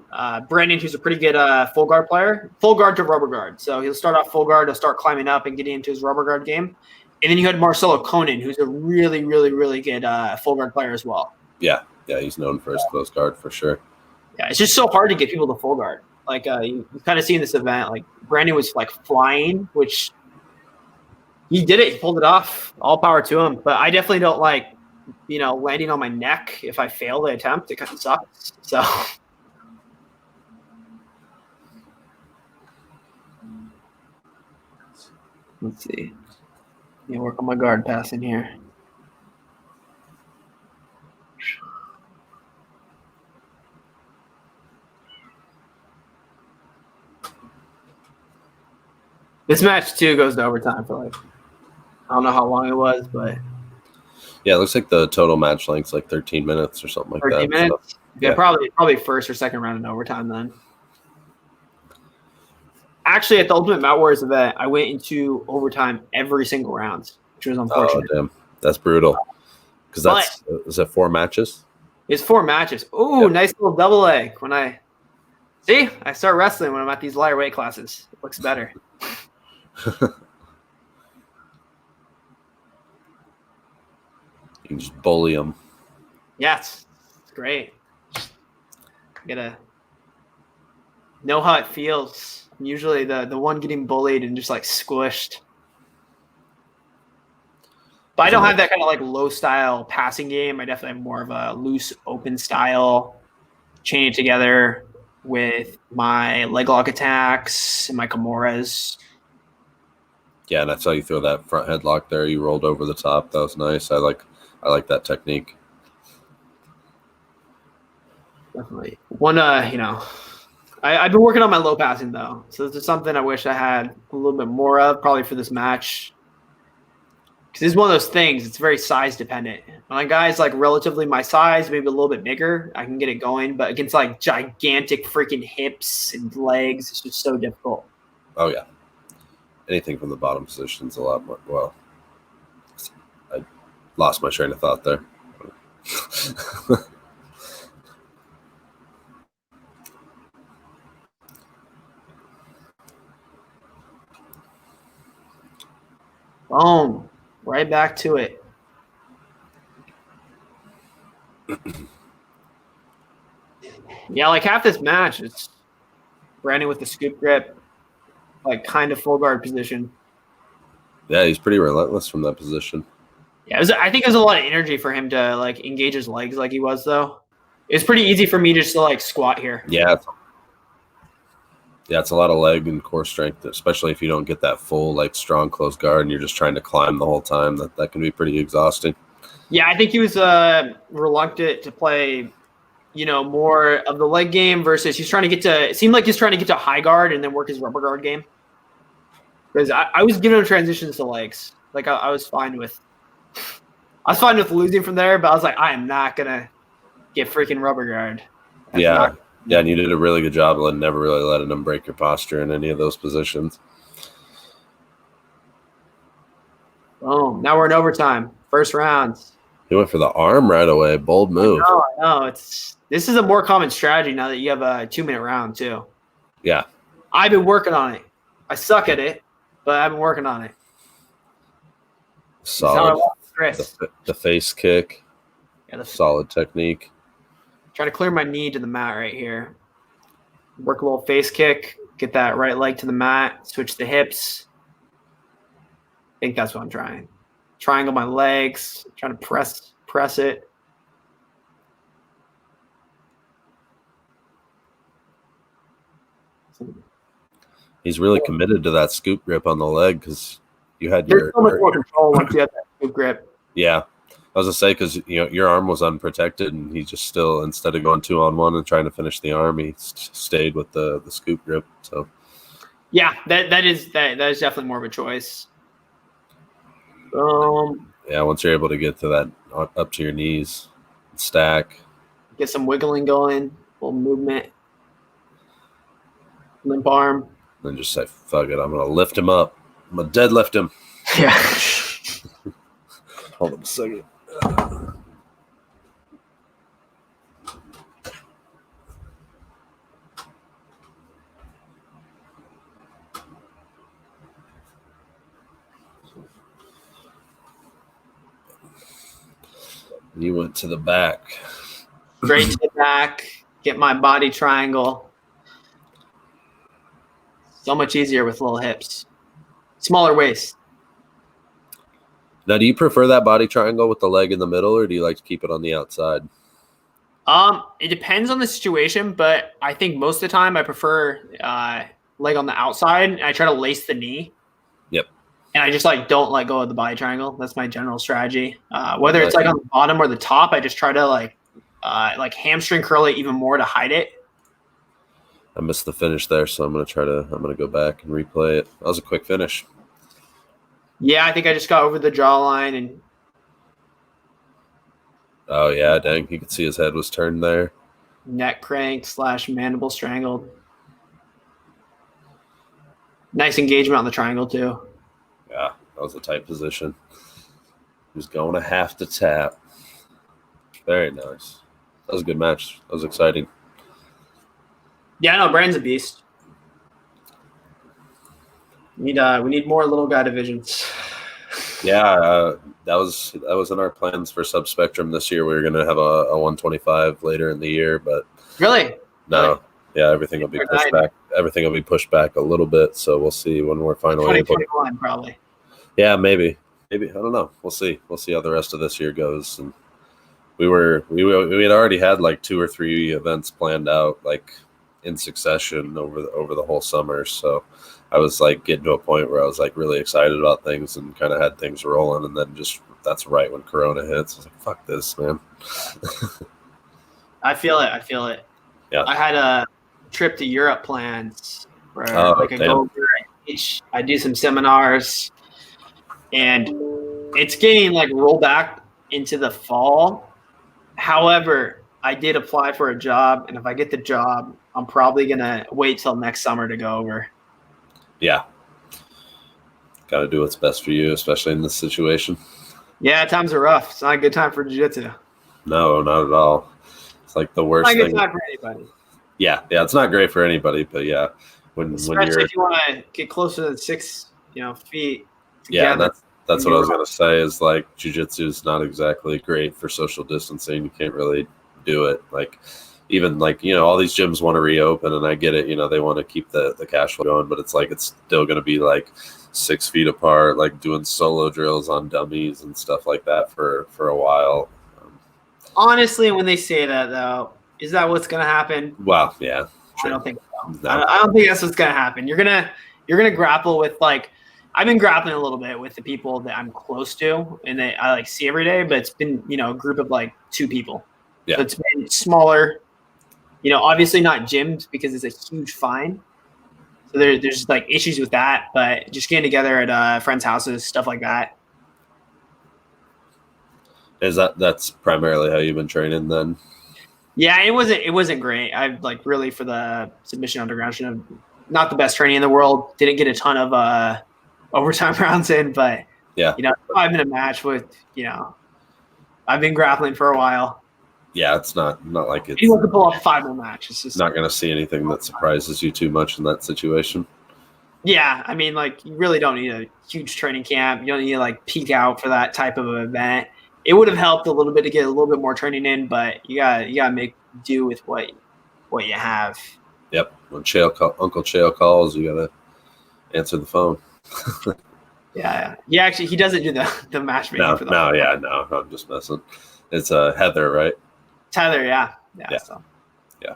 who's a pretty good full guard player, full guard to rubber guard. So he'll start off full guard, he'll start climbing up and getting into his rubber guard game. And then you had Marcelo Conan, who's a really, really, really good full guard player as well. Yeah, he's known for his close guard for sure. Yeah, it's just so hard to get people to full guard. You kind of see in this event, Brandon was flying, which he did it. He pulled it off. All power to him. But I definitely don't landing on my neck if I fail the attempt. It kind of sucks. So let's see. Let me work on my guard passing here. This match too goes to overtime for I don't know how long it was, but Yeah, it looks like the total match length's like 13 minutes or something like 13 that. minutes. So, Yeah, probably first or second round in overtime then. Actually, at the Ultimate Mat Wars event, I went into overtime every single round, which was oh unfortunate. damn, that's brutal. Because that's is it 4 matches? It's 4 matches. Ooh, yep. Nice little double leg. When I start wrestling when I'm at these lighter weight classes. It looks better. You can just bully them. Yes, it's great. Gotta know how it feels. I'm usually the one getting bullied and just like squished. But I don't have that kind of like low style passing game. I definitely have more of a loose, open style, chain it together with my leg lock attacks and my Kimuras. Yeah, and that's how you throw that front headlock there. You rolled over the top. That was nice. I like that technique. Definitely. I've been working on my low passing though. So this is something I wish I had a little bit more of, probably for this match. Because it's one of those things, it's very size dependent. When a guy's like relatively my size, maybe a little bit bigger, I can get it going. But against like gigantic freaking hips and legs, it's just so difficult. Oh, yeah. Anything from the bottom position is a lot more. Well, I lost my train of thought there. Boom. Right back to it. Yeah, like half this match is Brandon with the scoop grip, like kind of full guard position. Yeah, he's pretty relentless from that position. Yeah, I think it was a lot of energy for him to like engage his legs like he was though. It's pretty easy for me just to like squat here. Yeah. Yeah, it's a lot of leg and core strength, especially if you don't get that full, like, strong close guard and you're just trying to climb the whole time. That can be pretty exhausting. Yeah, I think he was reluctant to play, more of the leg game versus he's trying to get to – it seemed like he's trying to get to high guard and then work his rubber guard game. Because I was giving him transitions to legs. Like, I was fine with losing from there, but I was like, I am not going to get freaking rubber guard. Yeah, and you did a really good job of never really letting them break your posture in any of those positions. Boom. Now we're in overtime. First round. He went for the arm right away. Bold move. I know. This is a more common strategy now that you have a 2-minute round, too. Yeah. I've been working on it. I suck at it, but I've been working on it. Solid. The face kick. Yeah, solid technique. Try to clear my knee to the mat right here. Work a little face kick. Get that right leg to the mat. Switch the hips. I think that's what I'm trying. Triangle my legs. Trying to press it. He's really committed to that scoop grip on the leg because you had There's so much more control once you have that scoop grip. Yeah. I was going to say, because your arm was unprotected, and he just still, instead of going 2-on-1 and trying to finish the arm, he stayed with the scoop grip. So, yeah, that is definitely more of a choice. Yeah, once you're able to get to that up to your knees, stack, get some wiggling going, a little movement, limp arm, then just say, "Fuck it, I'm gonna lift him up. I'm gonna deadlift him." Yeah. Hold on a second. You went to the back. Straight to the back. Get my body triangle. So much easier with little hips. Smaller waist. Now, do you prefer that body triangle with the leg in the middle, or do you like to keep it on the outside? It depends on the situation, but I think most of the time I prefer leg on the outside. I try to lace the knee. Yep. And I just don't let go of the body triangle. That's my general strategy. Whether it's on the bottom or the top, I just try to hamstring curl it even more to hide it. I missed the finish there, so I'm gonna go back and replay it. That was a quick finish. Yeah, I think I just got over the jawline and Oh yeah, dang, you could see his head was turned there. neck cranked / mandible strangled. Nice engagement on the triangle too. Yeah, that was a tight position. He was going to have to tap. Very nice. That was a good match. That was exciting. Yeah, no, Brand's a beast. We need more little guy divisions. Yeah, that was in our plans for Subspectrum this year. We were going to have a 125 later in the year, but Really? no. Really? Yeah, everything will be pushed back. Everything will be pushed back a little bit. So we'll see when we're finally able. 2021 probably. Yeah, maybe. I don't know. We'll see. We'll see how the rest of this year goes. And we had already had like 2 or 3 events planned out like in succession over the whole summer. So I was like getting to a point where I was like really excited about things and kind of had things rolling, and then just that's right when Corona hits. I was like, fuck this, man. I feel it. Yeah. I had a trip to Europe planned where I go over, I do some seminars, and it's getting like rolled back into the fall. However, I did apply for a job, and if I get the job, I'm probably gonna wait till next summer to go over. Yeah. Got to do what's best for you, especially in this situation. Yeah, times are rough. It's not a good time for jiu-jitsu. No, not at all. It's like the worst thing. It's not a good time for anybody. Yeah, it's not great for anybody, but yeah, especially if you want to get closer than 6, feet. Together. Yeah, that's what I was gonna say. Is like jiu-jitsu is not exactly great for social distancing. You can't really do it. Like even like all these gyms want to reopen, and I get it. They want to keep the cash flow going, but it's like it's still gonna be like 6 feet apart, like doing solo drills on dummies and stuff like that for a while. Honestly, when they say that though, is that what's gonna happen? Well, yeah. Sure. I don't think so. No. I don't think that's what's gonna happen. You're gonna grapple with like I've been grappling a little bit with the people that I'm close to and that I like see every day, but it's been a group of like 2 people. Yeah. So it's been smaller. Obviously not gyms because it's a huge fine. So there's like issues with that, but just getting together at friends' houses, stuff like that. That's primarily how you've been training then? Yeah, it wasn't great. I like really for the submission underground, not the best training in the world. Didn't get a ton of overtime rounds in, but yeah, 5-minute match with I've been grappling for a while. Yeah, it's not like it's. Anyone can pull off a 5-minute match. It's just not going to see anything that surprises you too much in that situation. Yeah, I mean, like you really don't need a huge training camp. You don't need to like peak out for that type of event. It would have helped a little bit to get a little bit more training in, but you gotta make do with what you have. Yep. When Uncle Chael calls, you gotta answer the phone. Yeah. Actually, he doesn't do the matchmaking for that. No, I'm just messing. It's Heather, right? Heather, yeah. So. Yeah.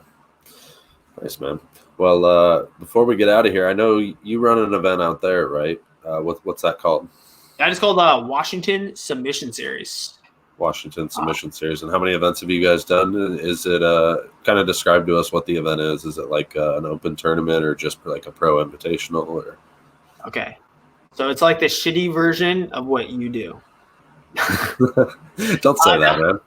Nice, man. Well, before we get out of here, I know you run an event out there, right? What's that called? That is called Washington Submission Series. Washington Submission Series. And how many events have you guys done? Is it kind of describe to us what the event is? Is it like an open tournament or just like a pro invitational? Or? Okay. So it's like the shitty version of what you do. Don't say that, man.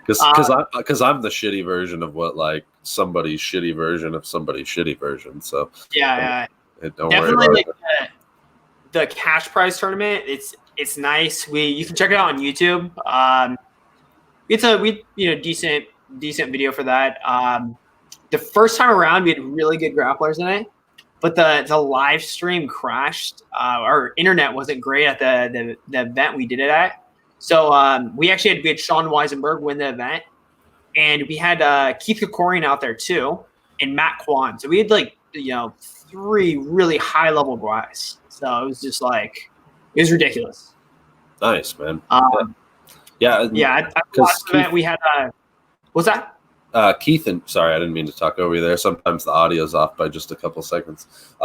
Because I'm the shitty version of what like somebody's shitty version of somebody's shitty version. So yeah. Don't definitely worry about like the cash prize tournament. It's nice. You can check it out on YouTube. We decent video for that. The first time around we had really good grapplers in it, but the live stream crashed. Our internet wasn't great at the event we did it at. So we had Sean Weisenberg win the event, and we had Keith Kokorian out there too, and Matt Kwan. So we had 3 really high level guys. So it was just like it was ridiculous. Nice, man. Yeah. At the last event we had what's that? Keith and sorry, I didn't mean to talk over you there. Sometimes the audio's off by just a couple seconds.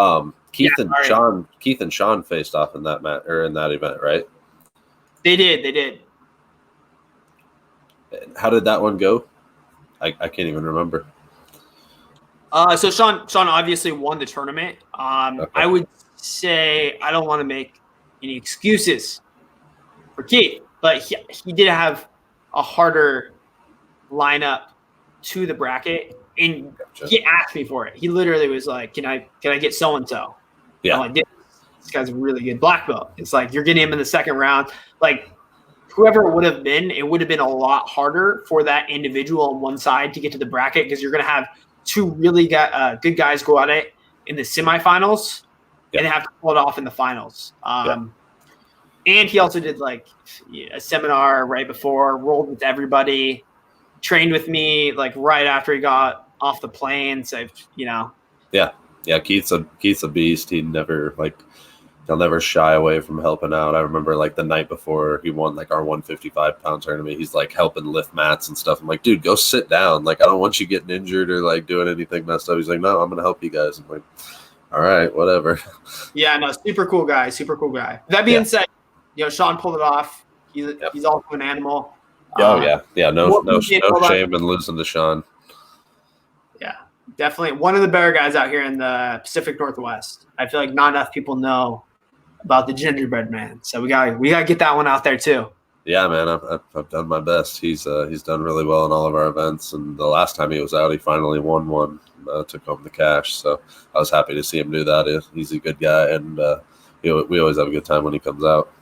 Keith and Sean faced off in that in that event, right? They did. How did that one go? I can't even remember. So Sean obviously won the tournament. Okay. I would say I don't want to make any excuses for Keith, but he did have a harder lineup to the bracket, and he asked me for it. He literally was like, "Can I get so and so?" Yeah, I'm like, "This guy's a really good black belt." It's like you're getting him in the second round. Like whoever it would have been, it would have been a lot harder for that individual on one side to get to the bracket because you're going to have two really good guys go at it in the semifinals, and they have to pull it off in the finals. And he also did like a seminar right before, rolled with everybody, trained with me like right after he got off the plane. So yeah. Keith's a beast. He'll never shy away from helping out. I remember like the night before he won like our 155-pound tournament, he's like helping lift mats and stuff. I'm like, dude, go sit down. Like, I don't want you getting injured or like doing anything messed up. He's like, no, I'm gonna help you guys. I'm like, all right, whatever. Yeah, no, super cool guy. That being said, Sean pulled it off. He's also an animal. Oh yeah. No shame in losing to Sean. Yeah, definitely one of the better guys out here in the Pacific Northwest. I feel like not enough people know about the gingerbread man, so we gotta get that one out there too. Yeah, man, I've done my best. He's done really well in all of our events, and the last time he was out, he finally won one, took home the cash. So I was happy to see him do that. He's a good guy, and we always have a good time when he comes out.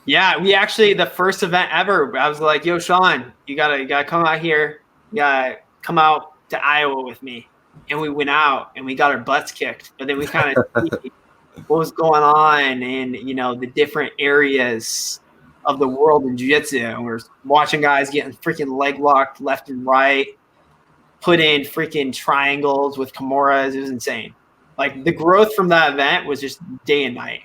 Yeah, we actually, the first event ever, I was like, yo, Sean, you gotta come out here. You gotta come out to Iowa with me. And we went out and we got our butts kicked. But then we kind of see what was going on in, the different areas of the world in jiu-jitsu. And we're watching guys getting freaking leg locked left and right, put in freaking triangles with Kimuras. It was insane. Like the growth from that event was just day and night.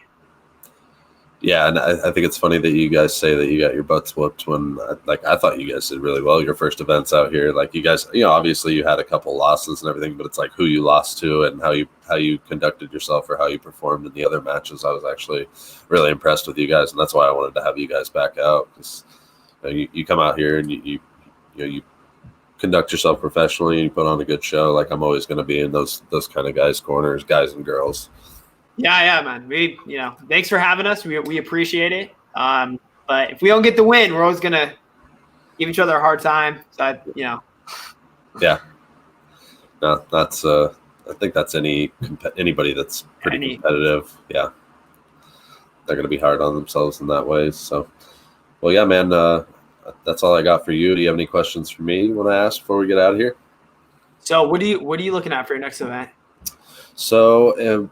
Yeah, and I think it's funny that you guys say that you got your butts whooped when, I thought you guys did really well. Your first events out here, like you guys, obviously you had a couple losses and everything, but it's like who you lost to and how you conducted yourself or how you performed in the other matches. I was actually really impressed with you guys, and that's why I wanted to have you guys back out because you come out here and you conduct yourself professionally and you put on a good show. Like I'm always going to be in those kind of guys' corners, guys and girls. Yeah, man. We, thanks for having us. We appreciate it. But if we don't get the win, we're always gonna give each other a hard time. So, Yeah. No, that's. I think that's anybody that's pretty competitive. Yeah, they're gonna be hard on themselves in that way. So, well, yeah, man. That's all I got for you. Do you have any questions for me you want to ask before we get out of here? So, what are you looking at for your next event? So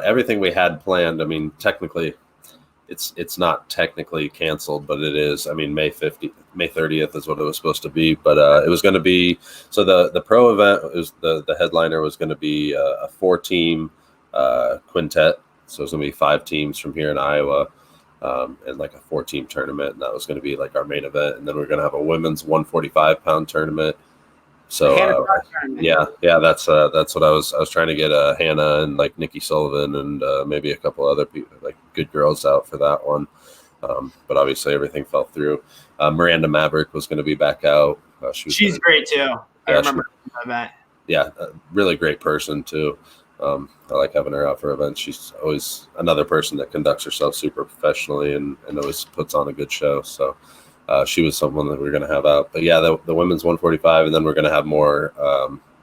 everything we had planned, I mean, technically it's not technically canceled, but it is. I mean, May 30th is what it was supposed to be, but it was going to be, so the pro event was the headliner was going to be a 4-team quintet. So it's going to be 5 teams from here in Iowa, and like a 4-team tournament. And that was going to be like our main event. And then we're going to have a women's 145-pound tournament. So that's what I was trying to get Hannah and like Nikki Sullivan and maybe a couple other people, like good girls out for that one. But obviously everything fell through. Miranda Maverick was going to be back out. She's great too. I remember that. Yeah, a really great person too. I like having her out for events. She's always another person that conducts herself super professionally and always puts on a good show. So. She was someone that we are going to have out. But yeah, the women's 145, and then we're going to have more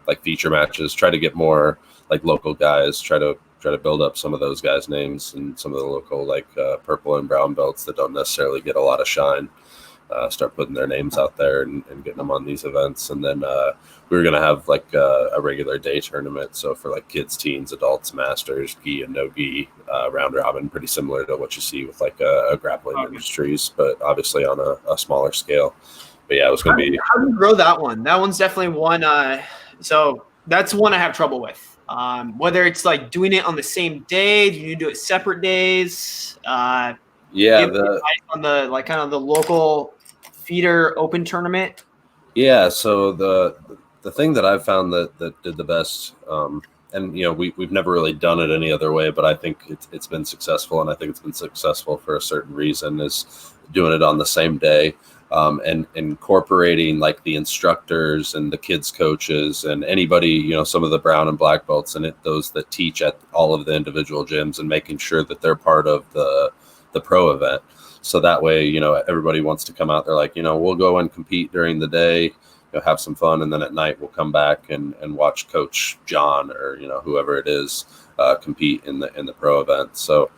like feature matches, try to get more like local guys, try to build up some of those guys' names and some of the local like purple and brown belts that don't necessarily get a lot of shine. Start putting their names out there and getting them on these events. And then we were going to have like a regular day tournament. So for like kids, teens, adults, masters, gi and no gi, round robin, pretty similar to what you see with like a grappling industries, but obviously on a smaller scale. But yeah, it was going to be. How do you grow that one? That one's definitely one. So that's one I have trouble with. Whether it's like doing it on the same day, do you do it separate days? On the like kind of the local feeder open tournament. Yeah, so the thing that I've found that did the best, and we've never really done it any other way, but I think it's been successful, and I think it's been successful for a certain reason, is doing it on the same day. and incorporating like the instructors and the kids coaches and anybody, you know, some of the brown and black belts and those that teach at all of the individual gyms, and making sure that they're part of the pro event. So that way, you know, everybody wants to come out. They're like, you know, we'll go and compete during the day, you know, have some fun, and then at night we'll come back and watch Coach John or, you know, whoever it is compete in the pro event. So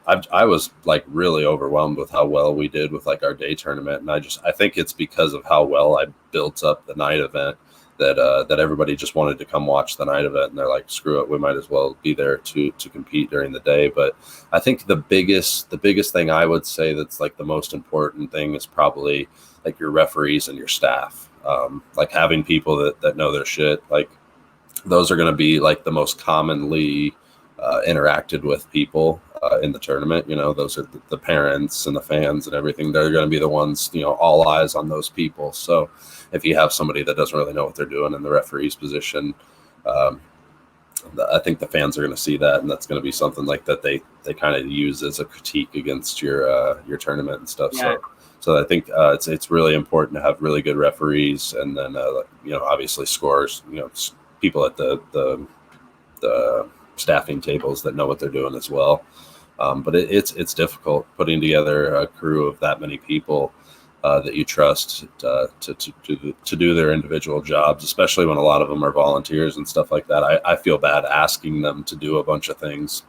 I was like really overwhelmed with how well we did with like our day tournament, and I think it's because of how well I built up the night event that everybody just wanted to come watch the night event, and they're like, screw it, we might as well be there to compete during the day. But I think the biggest thing I would say that's like the most important thing is probably like your referees and your staff, like having people that know their shit. Like those are going to be like the most commonly interacted with people in the tournament. You know, those are the parents and the fans and everything. They're going to be the ones, you know, all eyes on those people. So if you have somebody that doesn't really know what they're doing in the referee's position, I think the fans are going to see that, and that's going to be something like that they kind of use as a critique against your tournament and stuff. Yeah. So I think it's really important to have really good referees, and then you know, obviously scorers, you know, people at the staffing tables that know what they're doing as well. But it's difficult putting together a crew of that many people that you trust to do their individual jobs, especially when a lot of them are volunteers and stuff like that. I feel bad asking them to do a bunch of things.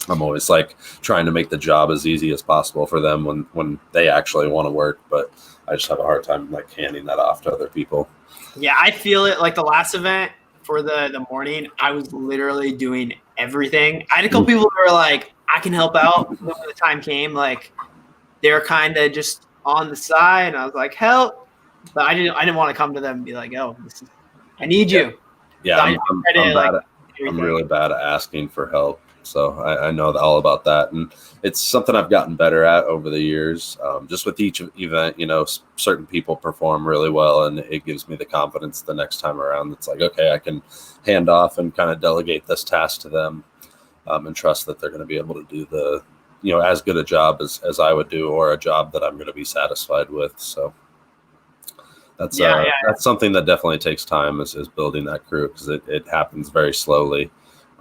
I'm always like trying to make the job as easy as possible for them when they actually want to work, but I just have a hard time like handing that off to other people. Yeah, I feel it. Like the last event for the morning, I was literally doing everything. I had a couple people that were like, I can help out when the time came. Like they were kind of just on the side, and I was like, help. But I didn't want to come to them and be like, oh, I need you. Yeah, so I'm really bad at asking for help. So I know all about that. And it's something I've gotten better at over the years. Just with each event, you know, certain people perform really well, and it gives me the confidence the next time around. It's like, okay, I can hand off and kind of delegate this task to them, and trust that they're going to be able to do the, you know, as good a job as I would do, or a job that I'm going to be satisfied with. So that's something that definitely takes time is building that crew, because it happens very slowly.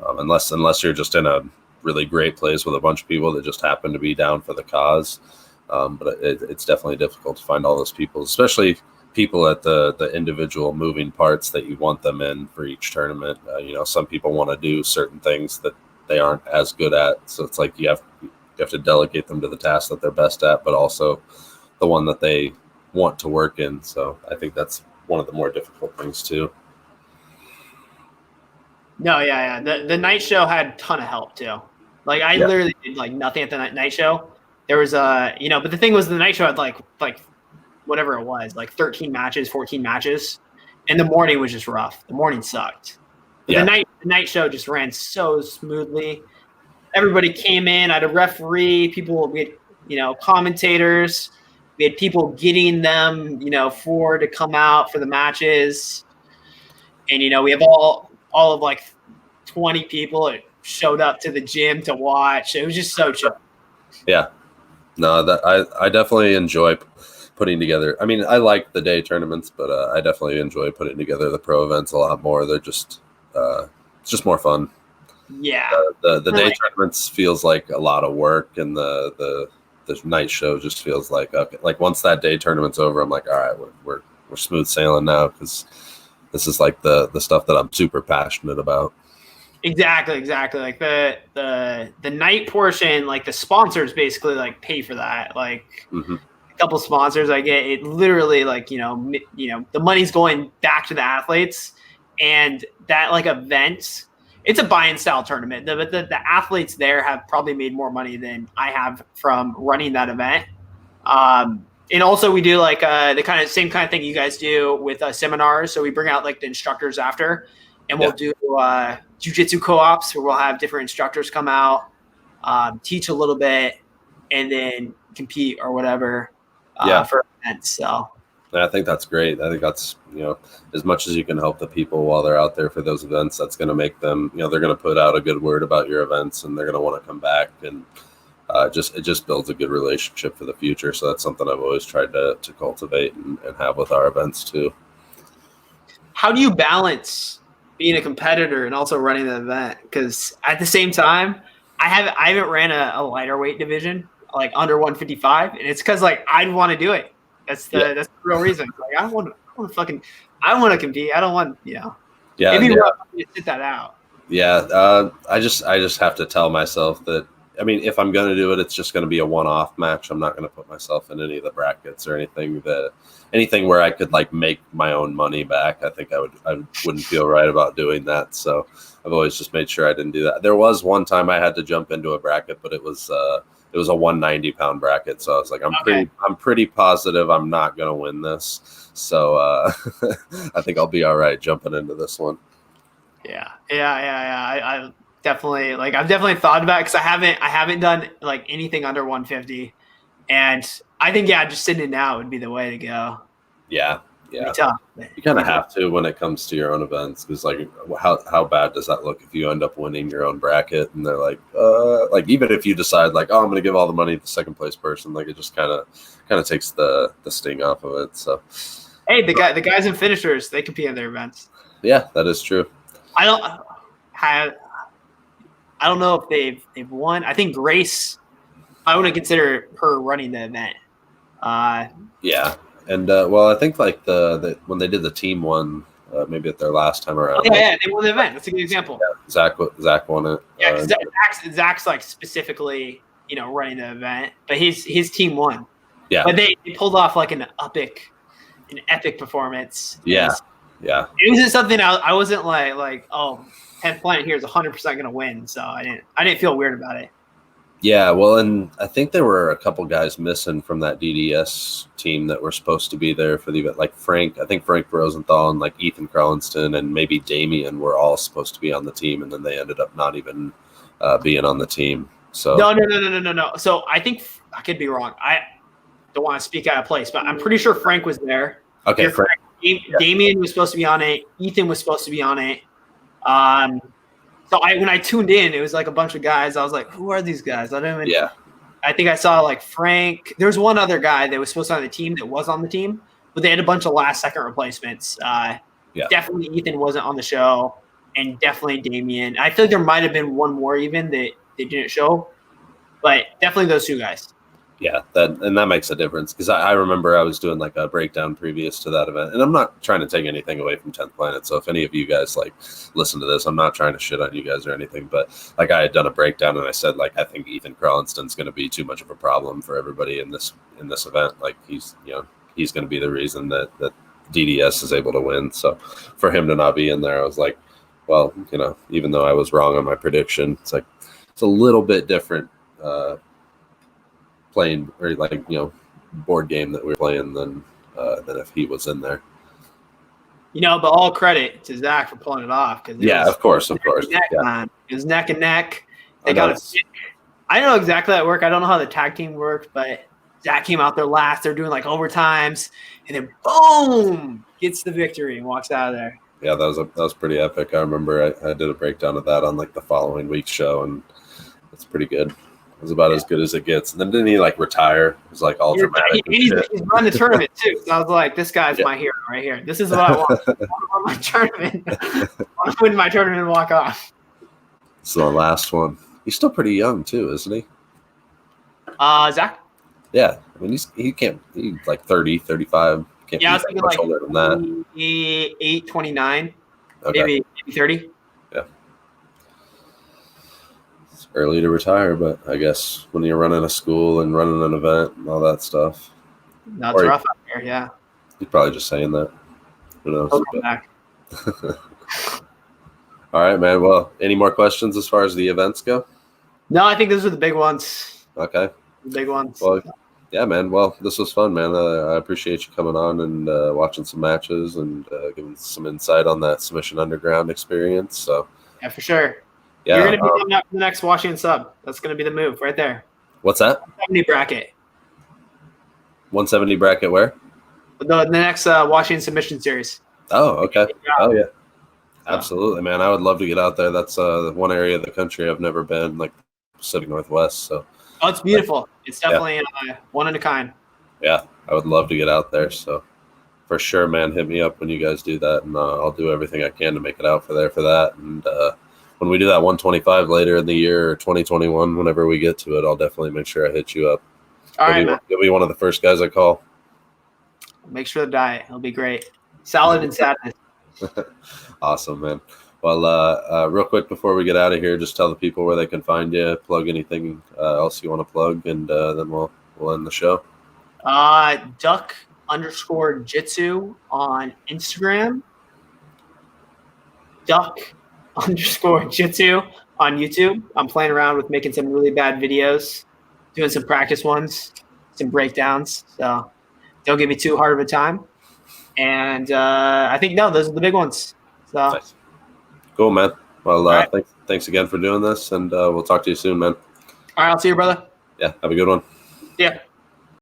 Unless you're just in a really great place with a bunch of people that just happen to be down for the cause. But it's definitely difficult to find all those people, especially people at the individual moving parts that you want them in for each tournament. You know, some people want to do certain things that they aren't as good at. So it's like you have to delegate them to the task that they're best at, but also the one that they want to work in. So I think that's one of the more difficult things too. No, yeah. The night show had a ton of help too. Like I literally did like nothing at the night show. There was but the thing was the night show had like whatever it was, like 13 matches, 14 matches, and the morning was just rough. The morning sucked. But the night show just ran so smoothly. Everybody came in. I had a referee. We had, you know, commentators. We had people getting them, you know, to come out for the matches, and you know, we have all of like 20 people that showed up to the gym to watch. It was just so chill. Yeah. No, that I definitely enjoy putting together. I mean, I like the day tournaments, but I definitely enjoy putting together the pro events a lot more. They're just it's just more fun. Yeah. The day tournaments feels like a lot of work, and the night show just feels like, okay, like once that day tournament's over, I'm like, all right, we're smooth sailing now, because this is like the stuff that I'm super passionate about. Exactly. Like the night portion, like the sponsors basically like pay for that. Like a couple sponsors I get, it literally like, you know, the money's going back to the athletes, and that like event, it's a buy-in style tournament. The athletes there have probably made more money than I have from running that event. And also we do like the same kind of thing you guys do with seminars. So we bring out like the instructors after, and we'll do Jiu Jitsu co-ops where we'll have different instructors come out, teach a little bit, and then compete or whatever for events. So I think that's great. I think that's, you know, as much as you can help the people while they're out there for those events, that's going to make them, you know, they're going to put out a good word about your events, and they're going to want to come back and it just builds a good relationship for the future. So that's something I've always tried to cultivate and have with our events too. How do you balance being a competitor and also running the event? Because at the same time, I haven't ran a lighter weight division, like under 155, and it's because like I'd want to do it. That's the real reason. Like I want to compete. I don't want maybe rough to sit that out. Yeah, I just have to tell myself that, I mean, if I'm going to do it, it's just going to be a one-off match. I'm not going to put myself in any of the brackets or anything where I could like make my own money back. I think I wouldn't feel right about doing that. So I've always just made sure I didn't do that. There was one time I had to jump into a bracket, but it was a 190-pound bracket. So I was like, I'm pretty positive I'm not going to win this. So I think I'll be all right jumping into this one. Yeah. I definitely I've definitely thought about it because I haven't done like anything under 150, and I think just sitting it out would be the way to go. Yeah. Tough. You kind of have to when it comes to your own events, because like how bad does that look if you end up winning your own bracket and they're like even if you decide like, oh, I'm going to give all the money to the second place person, like it just kind of takes the sting off of it. So hey, the guys and finishers, they compete in their events. Yeah, that is true. I don't know if they've won. I think Grace, I wouldn't consider her running the event. Yeah, and I think like the when they did the team one, maybe at their last time around. Yeah, they won the event. That's a good example. Yeah, Zach won it. Yeah, Zach's like specifically running the event, but his team won. Yeah, but they pulled off like an epic performance. Yeah. Yeah, it wasn't something I wasn't like 10th Planet here is 100% going to win, so I didn't feel weird about it. Yeah, well, and I think there were a couple guys missing from that DDS team that were supposed to be there for the event. Like I think Frank Rosenthal and like Ethan Crowenston and maybe Damien were all supposed to be on the team, and then they ended up not even being on the team. So no. So I think I could be wrong. I don't want to speak out of place, but I'm pretty sure Frank was there. Okay, Frank. Damien was supposed to be on it. Ethan was supposed to be on it. So when I tuned in, it was like a bunch of guys. I was like, who are these guys? I don't even. Yeah. I think I saw like Frank. There's one other guy that was supposed to be on the team that was on the team, but they had a bunch of last-second replacements. Definitely Ethan wasn't on the show, and definitely Damien. I feel like there might have been one more even that they didn't show, but definitely those two guys. Yeah, that makes a difference, because I remember I was doing like a breakdown previous to that event, and I'm not trying to take anything away from 10th Planet. So if any of you guys like listen to this, I'm not trying to shit on you guys or anything, but like I had done a breakdown and I said like I think Ethan Crowenston's going to be too much of a problem for everybody in this event. Like he's going to be the reason that DDS is able to win. So for him to not be in there, I was like, well, even though I was wrong on my prediction, it's like it's a little bit different. Playing or board game that we were playing than if he was in there. But all credit to Zach for pulling it off, because of course. It was neck and neck. They got it. I don't know exactly how it worked. I don't know how the tag team worked, but Zach came out there last. They're doing like overtimes, and then boom, gets the victory and walks out of there. Yeah, that was pretty epic. I remember I did a breakdown of that on like the following week's show, and it's pretty good. It was about as good as it gets. And then didn't he like retire? It was like all dramatic. He's run the tournament too. So I was like, this guy's my hero right here. This is what I want. I want to run my tournament. I want to win my tournament and walk off. So the last one. He's still pretty young too, isn't he? Zach? Yeah. I mean, he's like 30, 35. Can't I was be much older than that. 8, 29. Okay. Maybe 30. Yeah. Early to retire, but I guess when you're running a school and running an event and all that stuff. That's rough out here, yeah. He's probably just saying that. Who knows? He'll come back. All right, man. Well, any more questions as far as the events go? No, I think those are the big ones. Okay. The big ones. Well, yeah, man. Well, this was fun, man. I appreciate you coming on and watching some matches and giving some insight on that Submission Underground experience. So. Yeah, for sure. Yeah, you're going to be coming up for the next Washington sub. That's going to be the move right there. What's that? 170 bracket. 170 bracket where? The next Washington submission series. Oh, okay. Oh, yeah. Absolutely, man. I would love to get out there. That's one area of the country I've never been, like Pacific Northwest. So Oh, it's beautiful. It's definitely one of a kind. Yeah, I would love to get out there. So for sure, man, hit me up when you guys do that, and I'll do everything I can to make it out for that. And when we do that 125 later in the year or 2021, whenever we get to it, I'll definitely make sure I hit you up. All right, man. You'll be one of the first guys I call. Make sure the diet. It'll be great. Salad and sadness. Awesome, man. Well, real quick before we get out of here, just tell the people where they can find you, plug anything else you want to plug, and then we'll end the show. Duck_Jitsu on Instagram. Duck_Jitsu on YouTube. I'm playing around with making some really bad videos, doing some practice ones, some breakdowns. So don't give me too hard of a time. And I think, those are the big ones. So. Nice. Cool, man. Well, right. Thanks again for doing this, and we'll talk to you soon, man. All right, I'll see you, brother. Yeah, have a good one. Yeah.